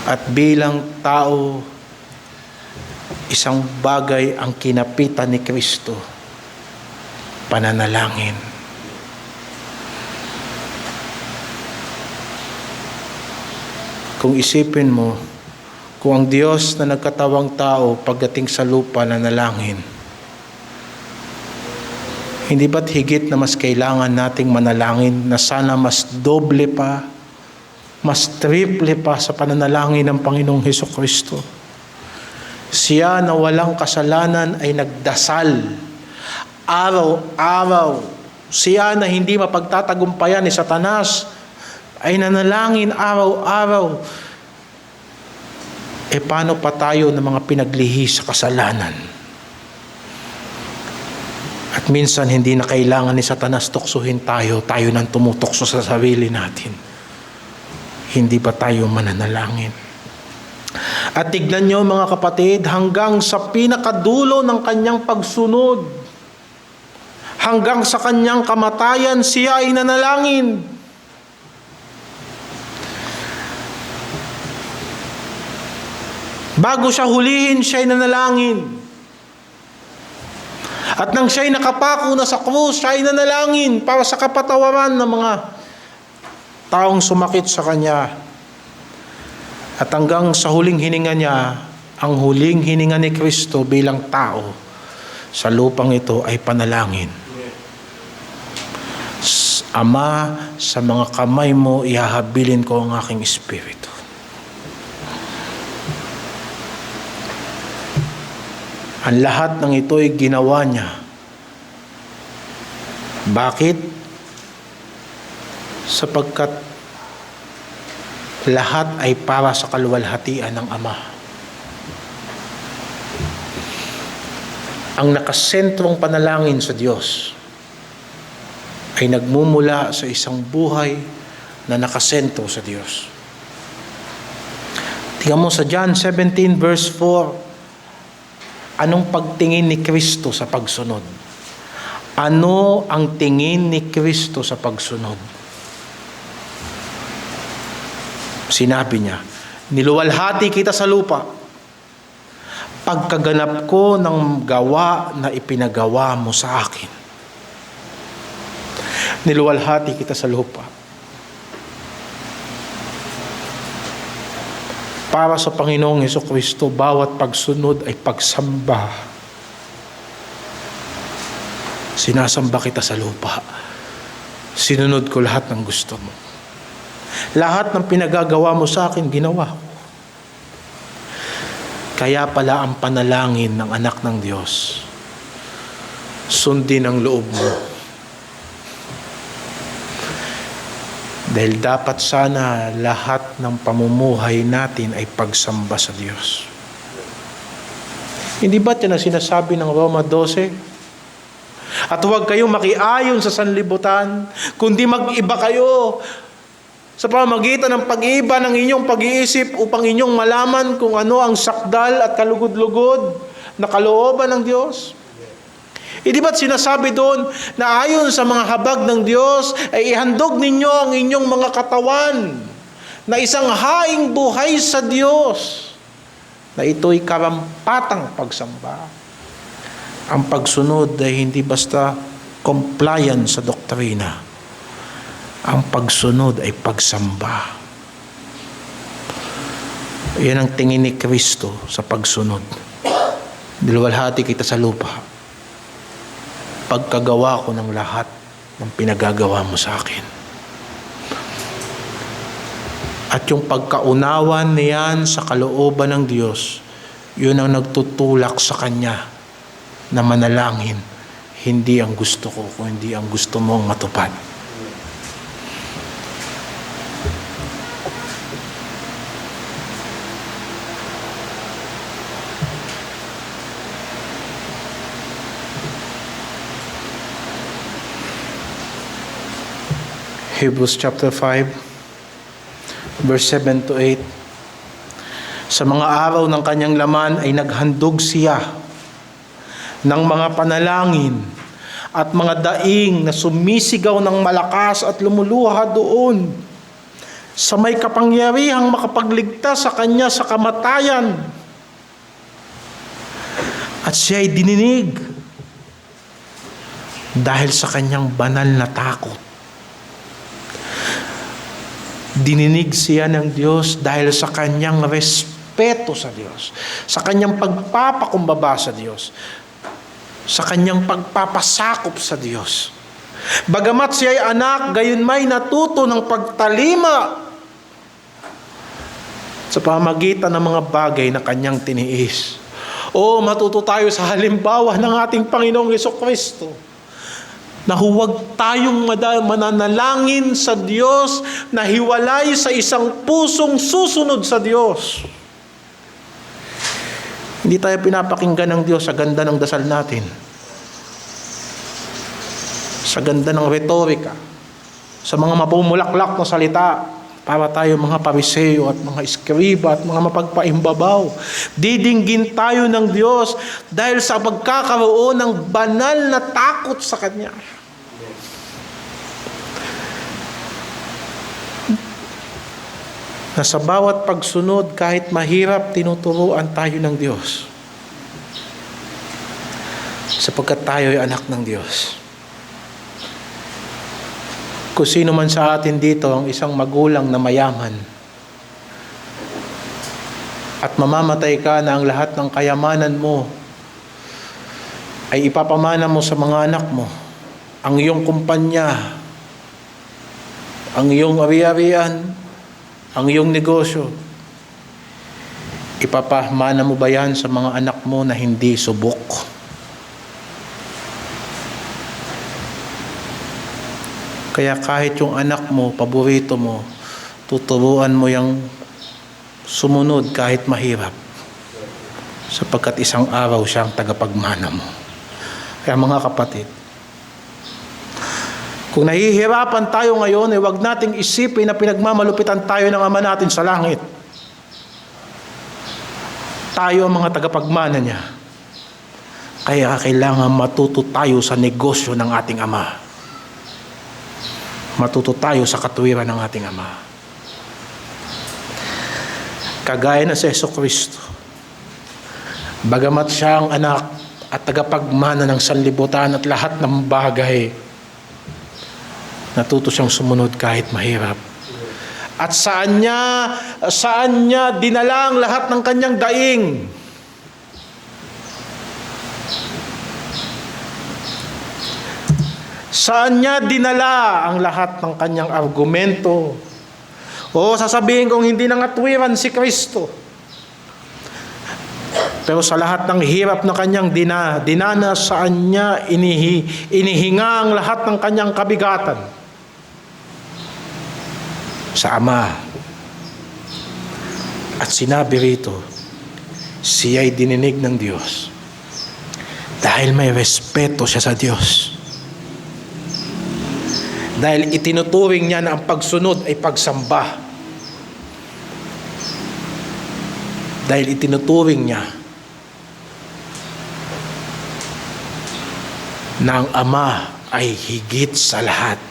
At bilang tao, isang bagay ang kinapitan ni Kristo, pananalangin. Kung isipin mo, kung ang Diyos na nagkatawang tao pagdating sa lupa nanalangin, hindi ba't higit na mas kailangan nating manalangin na sana mas doble pa, mas triple pa sa pananalangin ng Panginoong Hesukristo? Siya na walang kasalanan ay nagdasal araw-araw. Siya na hindi mapagtatagumpayan ni Satanas ay nanalangin araw-araw. Paano pa tayo ng mga pinaglihi sa kasalanan? At minsan hindi na kailangan ni Satanas tuksuhin tayo nang tumutokso sa sarili natin. Hindi ba tayo mananalangin? At tignan nyo mga kapatid, hanggang sa pinakadulo ng kanyang pagsunod, hanggang sa kanyang kamatayan, siya ay nanalangin. Bago siya hulihin, siya ay nanalangin. At nang siya ay nakapako na sa krus, siya ay nanalangin para sa kapatawaran ng mga taong sumakit sa kanya. At hanggang sa huling hininga niya, ang huling hininga ni Kristo bilang tao sa lupang ito ay panalangin. Ama, sa mga kamay mo ihahabilin ko ang aking espiritu. Ang lahat ng ito ay ginawa niya. Bakit? Sapagkat lahat ay para sa kaluwalhatian ng Ama. Ang nakasentrong panalangin sa Diyos ay nagmumula sa isang buhay na nakasentro sa Diyos. Tingnan mo sa John 17 verse 4, anong pagtingin ni Kristo sa pagsunod? Ano ang tingin ni Kristo sa pagsunod? Sinabi niya, niluwalhati kita sa lupa, pagkaganap ko ng gawa na ipinagawa mo sa akin. Niluwalhati kita sa lupa. Para sa Panginoong Hesukristo, bawat pagsunod ay pagsamba. Sinasamba kita sa lupa. Sinunod ko lahat ng gusto mo. Lahat ng pinagagawa mo sa akin, ginawa ko. Kaya pala ang panalangin ng anak ng Diyos, sundin ang loob mo. Dahil dapat sana lahat ng pamumuhay natin ay pagsamba sa Diyos. Hindi ba ito na sinasabi ng Roma 12? At huwag kayong makiayon sa sanlibutan, kundi mag-iba kayo sa pamamagitan ng pag-iba ng inyong pag-iisip upang inyong malaman kung ano ang sakdal at kalugod-lugod na kalooban ng Diyos. Di ba't sinasabi doon na ayon sa mga habag ng Diyos ay ihandog ninyo ang inyong mga katawan na isang haing buhay sa Diyos, na ito'y karampatang pagsamba. Ang pagsunod ay hindi basta compliance sa doktrina. Ang pagsunod ay pagsamba. Yan ang tingin ni Kristo sa pagsunod. Niluwalhati kita sa lupa, pagkagawa ko ng lahat ng pinagagawa mo sa akin. At yung pagkaunawan niyan sa kalooban ng Diyos, yun ang nagtutulak sa Kanya na manalangin, hindi ang gusto ko, kundi ang gusto mo ang matupad. Hebrews chapter 5, verse 7 to 8. Sa mga araw ng kanyang laman ay naghandog siya ng mga panalangin at mga daing na sumisigaw ng malakas at lumuluha doon sa may kapangyarihang makapagligtas sa kanya sa kamatayan. At siya ay dininig dahil sa kanyang banal na takot. Dininig siya ng Diyos dahil sa kanyang respeto sa Diyos, sa kanyang pagpapakumbaba sa Diyos, sa kanyang pagpapasakop sa Diyos. Bagamat siya ay anak, gayon may natuto ng pagtalima sa pamamagitan ng mga bagay na kanyang tiniis O matuto tayo sa halimbawa ng ating Panginoong Jesucristo na huwag tayong mananalangin sa Diyos na hiwalay sa isang pusong susunod sa Diyos. Hindi tayo pinapakinggan ng Diyos sa ganda ng dasal natin, sa ganda ng retorika, sa mga mapumulaklak na salita, para tayo mga Pariseo at mga Eskriba at mga mapagpaimbabaw. Didinggin tayo ng Diyos dahil sa pagkakaroon ng banal na takot sa Kanya. Na sa bawat pagsunod, kahit mahirap, tinuturuan tayo ng Diyos. Sapagkat tayo ay anak ng Diyos. Kung sino man sa atin dito ang isang magulang na mayaman at mamamatay ka na ang lahat ng kayamanan mo ay ipapamana mo sa mga anak mo, ang iyong kumpanya, ang iyong ari-arian, ang iyong negosyo, ipapamana mo ba yan sa mga anak mo na hindi subok? Kaya kahit yung anak mo, paborito mo, tuturuan mo yung sumunod kahit mahirap. Sapagkat isang araw siyang tagapagmana mo. Kaya mga kapatid, kung nahihirapan tayo ngayon, huwag nating isipin na pinagmamalupitan tayo ng Ama natin sa langit. Tayo ang mga tagapagmana niya. Kaya kailangan matuto tayo sa negosyo ng ating Ama. Matuto tayo sa katuwiran ng ating Ama. Kagaya na si Jesucristo, bagamat siya ang anak at tagapagmana ng sanlibutan at lahat ng bagay, natuto siyang sumunod kahit mahirap. At saan niya dinala ang lahat ng kanyang daing? Saan niya dinala ang lahat ng kanyang argumento? O sasabihin kong hindi nangatwiran si Kristo. Pero sa lahat ng hirap na kanyang dinana, saan niya inihinga ang lahat ng kanyang kabigatan? Sa Ama. At sinabi rito, siya'y dininig ng Diyos. Dahil may respeto siya sa Diyos. Dahil itinuturing niya na ang pagsunod ay pagsamba. Dahil itinuturing niya na ang Ama ay higit sa lahat.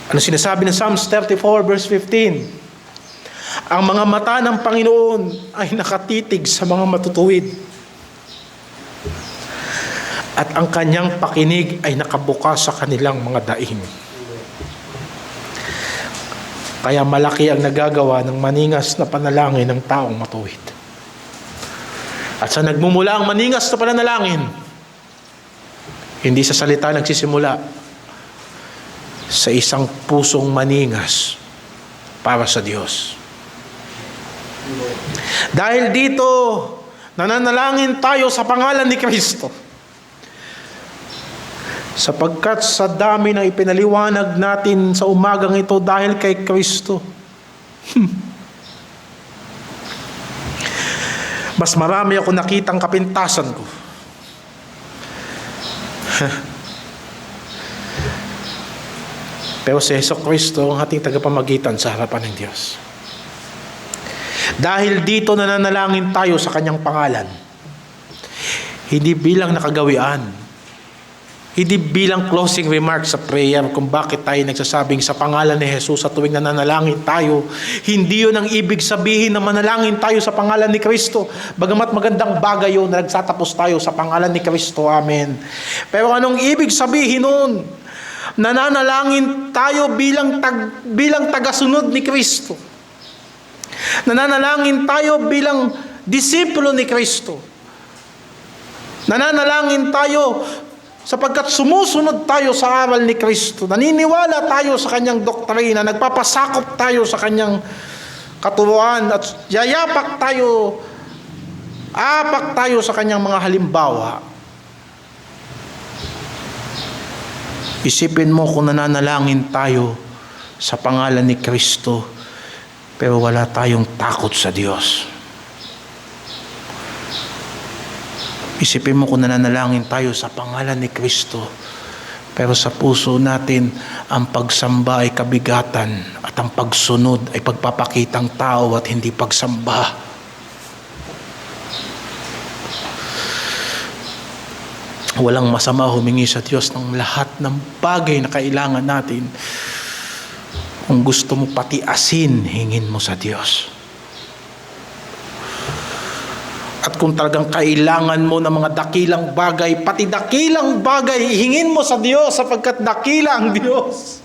Ano sinasabi ng Psalms 34 verse 15? Ang mga mata ng Panginoon ay nakatitig sa mga matutuwid. At ang kanyang pakinig ay nakabukas sa kanilang mga daing. Kaya malaki ang nagagawa ng maningas na panalangin ng taong matuwid. At sa nagmumula ang maningas na pananalangin, hindi sa salita nagsisimula, sa isang pusong maningas para sa Diyos. Dahil dito, nananalangin tayo sa pangalan ni Kristo. Sapagkat sa dami ng ipinaliwanag natin sa umagang ito dahil kay Kristo, mas marami ako nakitang kapintasan ko. Pero si Jesucristo ang ating tagapamagitan sa harapan ng Diyos. Dahil dito nananalangin tayo sa kanyang pangalan. Hindi bilang nakagawian. Hindi bilang closing remarks sa prayer kung bakit tayo nagsasabing sa pangalan ni Jesus sa tuwing nananalangin tayo. Hindi yun ang ibig sabihin na manalangin tayo sa pangalan ni Kristo. Bagamat magandang bagay yun na nagsatapos tayo sa pangalan ni Kristo. Amen. Pero anong ibig sabihin nun? Nananalangin tayo bilang tagasunod ni Kristo. Nananalangin tayo bilang disipulo ni Kristo. Nananalangin tayo sapagkat sumusunod tayo sa aral ni Kristo. Naniniwala tayo sa kanyang doktrina, nagpapasakop tayo sa kanyang katuruan at apak tayo sa kanyang mga halimbawa. Isipin mo kung nananalangin tayo sa pangalan ni Kristo, pero wala tayong takot sa Diyos. Isipin mo kung nananalangin tayo sa pangalan ni Kristo, pero sa puso natin ang pagsamba ay kabigatan at ang pagsunod ay pagpapakitang tao at hindi pagsamba. Walang masama humingi sa Diyos ng lahat ng bagay na kailangan natin. Kung gusto mo pati asin, hingin mo sa Diyos. At kung talagang kailangan mo ng mga dakilang bagay, pati dakilang bagay, hingin mo sa Diyos sapagkat dakila ang Diyos.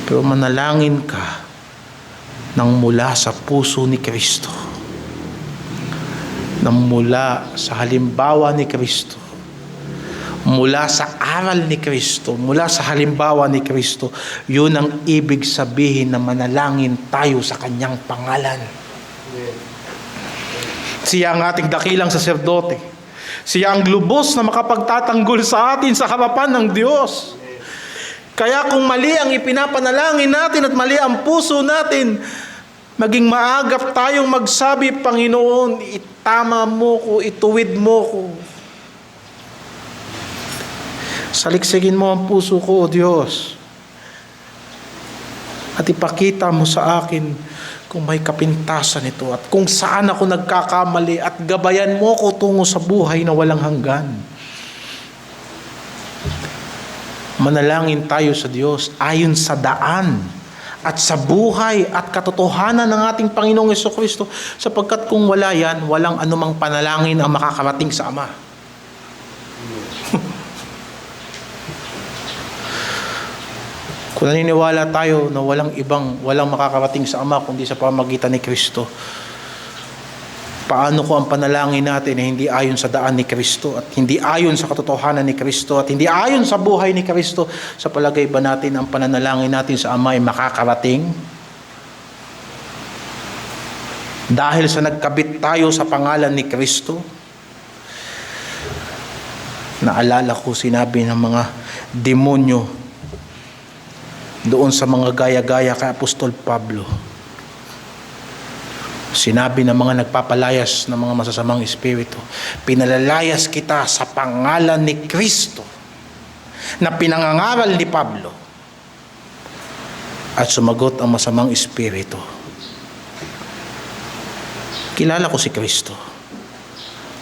Pero manalangin ka nang mula sa puso ni Kristo, nang mula sa halimbawa ni Kristo, mula sa aral ni Kristo, mula sa halimbawa ni Kristo. Yun ang ibig sabihin na manalangin tayo sa kanyang pangalan. Siya ang ating dakilang saserdote. Siya ang lubos na makapagtatanggol sa atin sa harapan ng Diyos. Kaya kung mali ang ipinapanalangin natin at mali ang puso natin, maging maagap tayong magsabi, Panginoon, itama mo ko, ituwid mo ko. Saliksigin mo ang puso ko, O Diyos. At ipakita mo sa akin kung may kapintasan ito at kung saan ako nagkakamali at gabayan mo ko tungo sa buhay na walang hanggan. Manalangin tayo sa Diyos ayon sa daan at sa buhay at katotohanan ng ating Panginoong Jesucristo, sapagkat kung wala yan, walang anumang panalangin ang makakarating sa Ama. Kung naniniwala tayo na walang makakarating sa Ama kundi sa pamamagitan ni Kristo, paano ko ang panalangin natin na hindi ayon sa daan ni Kristo at hindi ayon sa katotohanan ni Kristo at hindi ayon sa buhay ni Kristo? Sa palagay ba natin ang pananalangin natin sa Ama ay makakarating? Dahil sa nagkabit tayo sa pangalan ni Kristo? Naalala ko sinabi ng mga demonyo doon sa mga gaya-gaya kay Apostol Pablo. Sinabi ng mga nagpapalayas ng mga masasamang espiritu, pinalalayas kita sa pangalan ni Kristo na pinangangaral ni Pablo. At sumagot ang masamang espiritu, kilala ko si Kristo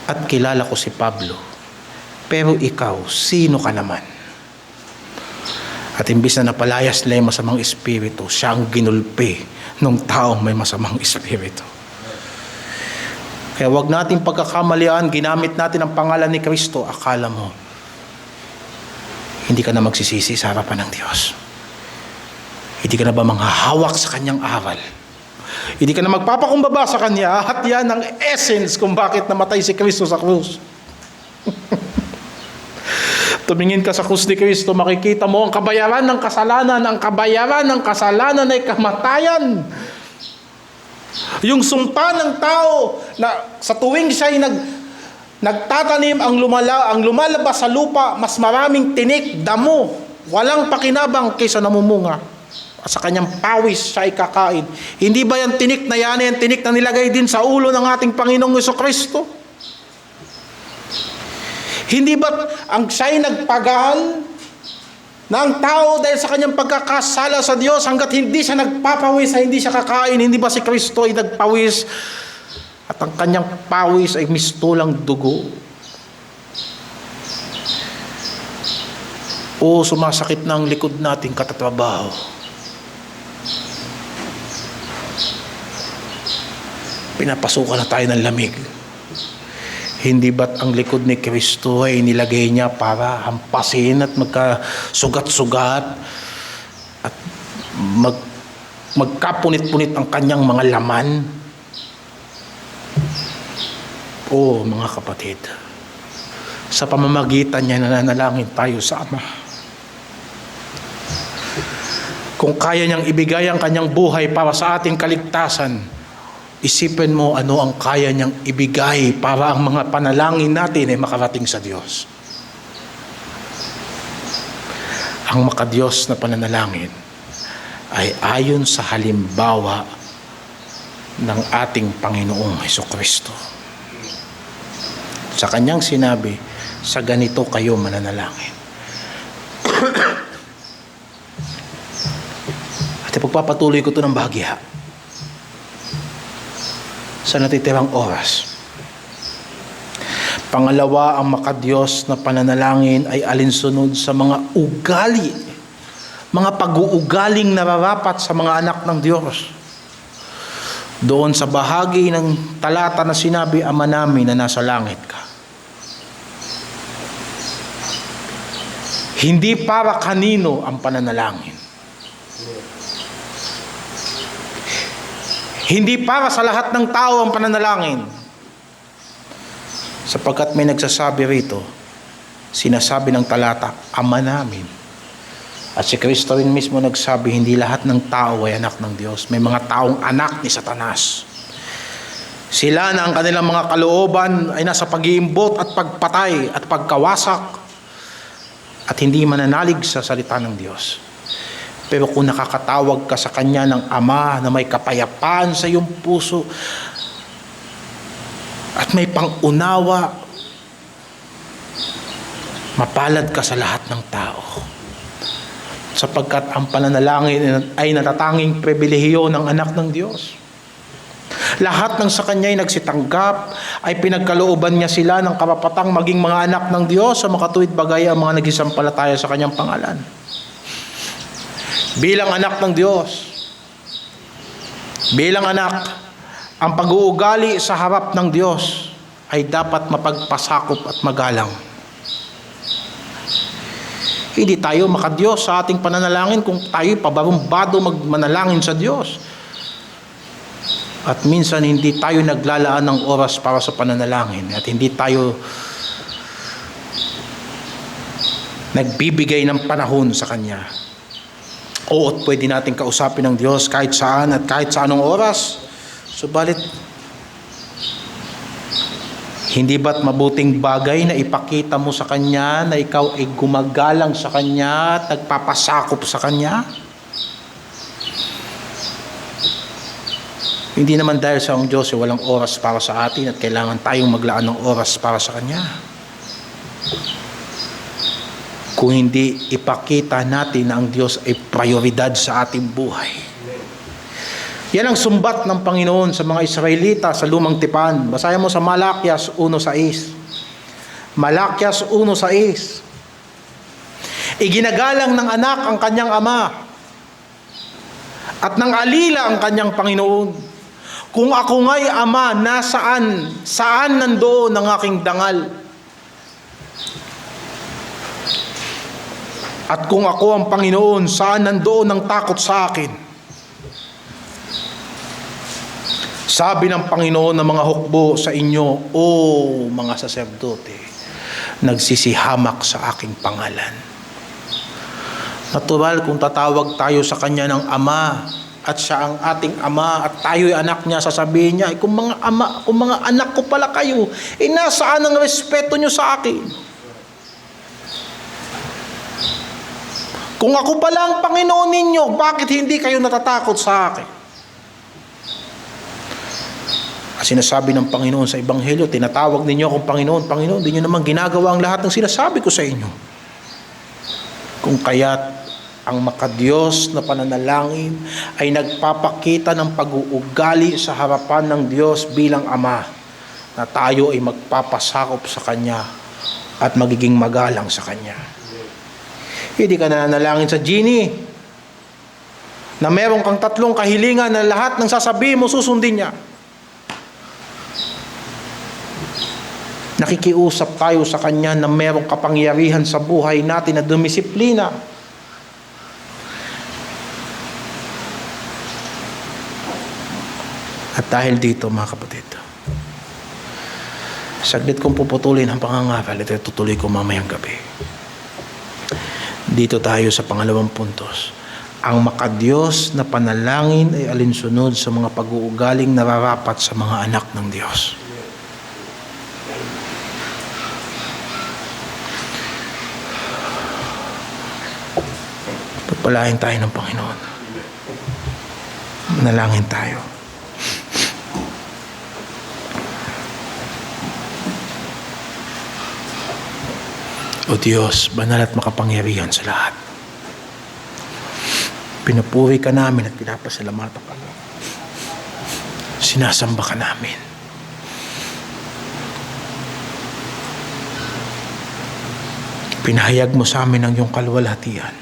at kilala ko si Pablo, pero ikaw, sino ka naman? At imbis na napalayas nila yung masamang espiritu, siya ang ginulpi ng taong may masamang espiritu. Kaya wag nating pagkakamalian, ginamit natin ang pangalan ni Kristo, akala mo, hindi ka na magsisisi sa harapan ng Diyos. Hindi ka na ba manghahawak sa kanyang aral? Hindi ka na magpapakumbaba sa kanya, at yan ang essence kung bakit namatay si Kristo sa krus. Tumingin ka sa krus ni Kristo, makikita mo ang kabayaran ng kasalanan. Ang kabayaran ng kasalanan ay kamatayan. Yung sumpa ng tao na sa tuwing siya'y nagtatanim, ang lumalabas sa lupa, mas maraming tinik, damo, walang pakinabang kaysa namumunga. At sa kanyang pawis siya ay kakain. Hindi ba yan tinik na yan, yan tinik na nilagay din sa ulo ng ating Panginoong Jesucristo? Hindi ba ang siya'y nagpagal ng tao dahil sa kanyang pagkakasala sa Diyos hanggat hindi siya nagpapawis ay hindi siya kakain? Hindi ba si Kristo ay nagpawis at ang kanyang pawis ay mistulang dugo? O sumasakit na ang likod nating katatrabaho. Pinapasukan na tayo ng lamig. Hindi ba't ang likod ni Kristo ay nilagay niya para hampasin at magkasugat-sugat at magkapunit-punit ang kanyang mga laman? O mga kapatid, sa pamamagitan niya nananalangin tayo sa Ama. Kung kaya niyang ibigay ang kanyang buhay para sa ating kaligtasan, isipin mo ano ang kaya niyang ibigay para ang mga panalangin natin ay makarating sa Diyos. Ang makadiyos na pananalangin ay ayon sa halimbawa ng ating Panginoong Hesukristo. Sa kanyang sinabi, sa ganito kayo mananalangin. At ipagpapatuloy ko ito ng bahagya sa natitirang oras. Pangalawa, ang makadiyos na pananalangin ay alinsunod sa mga ugali, mga pag-uugaling nararapat sa mga anak ng Diyos. Doon sa bahagi ng talata na sinabi, Ama namin na nasa langit ka. Hindi para kanino ang pananalangin. Hindi para sa lahat ng tao ang pananalangin. Sapagkat may nagsasabi rito, sinasabi ng talata, Ama namin. At si Kristo rin mismo nagsabi, hindi lahat ng tao ay anak ng Diyos. May mga taong anak ni Satanas. Sila na ang kanilang mga kalooban ay nasa pag-iimbot at pagpatay at pagkawasak at hindi mananalig sa salita ng Diyos. Pero kung nakakatawag ka sa Kanya ng Ama na may kapayapaan sa iyong puso at may pangunawa, mapalad ka sa lahat ng tao. Sapagkat ang pananalangin ay natatanging pribilehiyo ng anak ng Diyos. Lahat ng sa Kanya ay nagsitanggap, ay pinagkalooban niya sila ng karapatang maging mga anak ng Diyos sa makatuwid bagay ang mga nagisampalataya sa Kanyang pangalan. Bilang anak ng Diyos, bilang anak, ang pag-uugali sa harap ng Diyos ay dapat mapagpasakop at magalang. Hindi tayo makadiyos sa ating pananalangin kung tayo pabarumbado magmanalangin sa Diyos. At minsan hindi tayo naglalaan ng oras para sa pananalangin at hindi tayo nagbibigay ng panahon sa Kanya. Oo, at pwede natin kausapin ng Diyos kahit saan at kahit sa anong oras. Subalit, hindi ba't mabuting bagay na ipakita mo sa Kanya na ikaw ay gumagalang sa Kanya at nagpapasakop sa Kanya? Hindi naman dahil sa ang Diyos ay walang oras para sa atin at kailangan tayong maglaan ng oras para sa Kanya. Kung hindi ipakita natin na ang Diyos ay prioridad sa ating buhay. Yan ang sumbat ng Panginoon sa mga Israelita sa Lumang Tipan. Basahin mo sa Malakias 1:6. Malakias 1:6. Iginagalang ng anak ang kanyang ama at ng alila ang kanyang Panginoon. Kung ako nga'y ama, nasaan? Saan nandoon ang aking dangal? At kung ako ang Panginoon, saan nandoon ang takot sa akin? Sabi ng Panginoon ng mga hukbo sa inyo, O mga saserdote, nagsisihamak sa aking pangalan. Natural kung tatawag tayo sa Kanya ng Ama, at siya ang ating Ama, at tayo'y anak niya, sasabihin niya, kung mga ama, kung mga anak ko pala kayo, nasaan ang respeto niyo sa akin? Kung ako pala ang Panginoon ninyo, bakit hindi kayo natatakot sa akin? Sinasabi ng Panginoon sa Ebanghelyo, tinatawag ninyo akong Panginoon, Panginoon, di nyo naman ginagawa ang lahat ng sinasabi ko sa inyo. Kung kaya't ang makadiyos na pananalangin ay nagpapakita ng pag-uugali sa harapan ng Diyos bilang Ama, na tayo ay magpapasakop sa Kanya at magiging magalang sa Kanya. Hindi ka nananalangin sa genie na meron kang 3 kahilingan na lahat ng sasabihin mo susundin niya. Nakikiusap tayo sa Kanya na merong kapangyarihan sa buhay natin na dumisiplina. At dahil dito, mga kapatid, saglit kong puputulin ang pangangaral. Ito tutuloy ko mamayang gabi. Dito tayo sa pangalawang puntos. Ang makadiyos na panalangin ay alinsunod sa mga pag-uugaling nararapat sa mga anak ng Diyos. Pagpalain tayo ng Panginoon. Manalangin tayo. O Diyos, banal at makapangyarihan sa lahat. Pinupuri ka namin at pinapasalamatan ka. Sinasamba ka namin. Pinahayag mo sa amin ang iyong kaluwalhatian.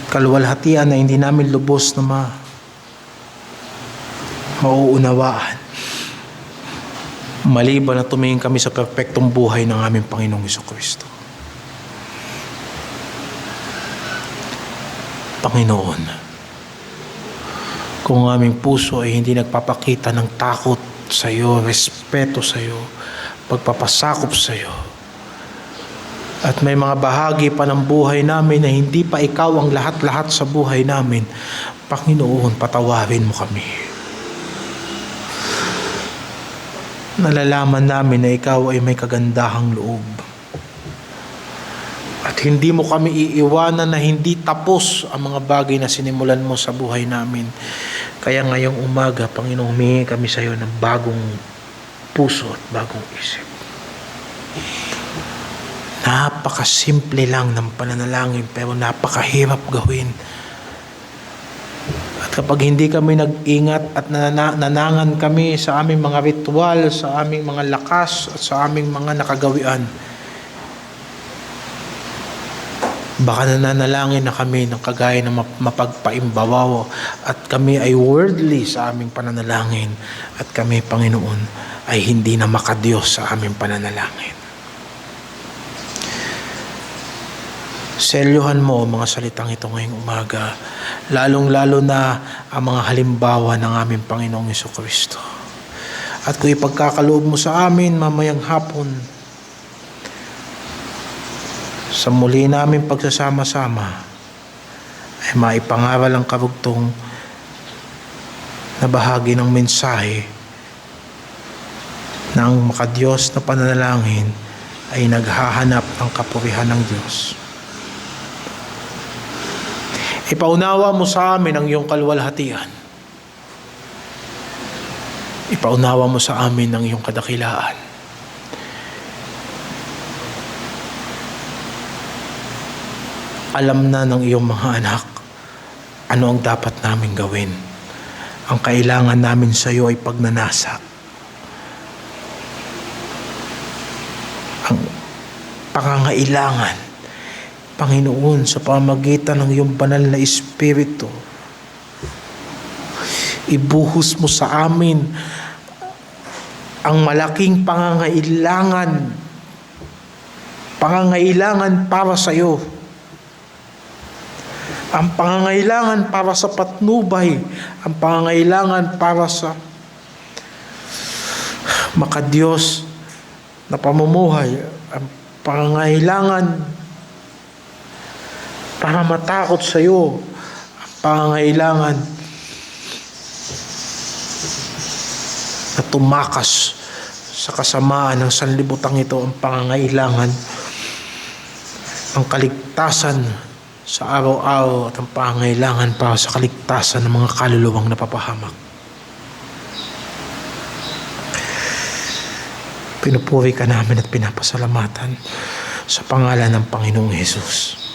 Kaluwalhatian na hindi namin lubos na mauunawaan. Maliban na tumingin kami sa perpektong buhay ng aming Panginoong Jesucristo. Panginoon, kung ang aming puso ay hindi nagpapakita ng takot sa iyo, respeto sa iyo, pagpapasakop sa iyo, at may mga bahagi pa ng buhay namin na hindi pa ikaw ang lahat-lahat sa buhay namin, Panginoon, patawarin mo kami. Nalalaman namin na ikaw ay may kagandahang loob. At hindi mo kami iiwanan na hindi tapos ang mga bagay na sinimulan mo sa buhay namin. Kaya ngayong umaga, Panginoon, humingi kami sa iyo ng bagong puso at bagong isip. Napakasimple lang ng pananalangin pero napakahirap gawin. At kapag hindi kami nag-ingat at nanangan kami sa aming mga ritual, sa aming mga lakas at sa aming mga nakagawian, baka nananalangin na kami ng kagaya ng mapagpaimbabaw at kami ay worldly sa aming pananalangin at kami, Panginoon, ay hindi na makadiyos sa aming pananalangin. Selyuhan mo ang mga salitang ito ngayong umaga, lalong-lalo na ang mga halimbawa ng aming Panginoong Jesucristo. At kung ipagkakaloob mo sa amin mamayang hapon, sa muli namin pagsasama-sama, ay maipangaral ang karugtong na bahagi ng mensahe ng makadiyos na pananalangin ay naghahanap ng kapurihan ng Diyos. Ipaunawa mo sa amin ang iyong kaluwalhatian. Ipaunawa mo sa amin ang iyong kadakilaan. Alam na ng iyong mga anak ano ang dapat namin gawin. Ang kailangan namin sa iyo ay pagnanasa. Ang pangangailangan, Panginoon, sa pamagitan ng iyong banal na Espiritu, ibuhos mo sa amin ang malaking pangangailangan para sa iyo. Ang pangangailangan para sa patnubay, ang pangangailangan para sa makadiyos na pamumuhay, ang pangangailangan para matakot sa iyo, ang pangangailangan na tumakas sa kasamaan ng sanlibutan ito, ang pangangailangan, ang kaligtasan sa araw-araw at ang pangangailangan para sa kaligtasan ng mga kaluluwang napapahamak. Pinupuri ka namin at pinapasalamatan sa pangalan ng Panginoong Hesus.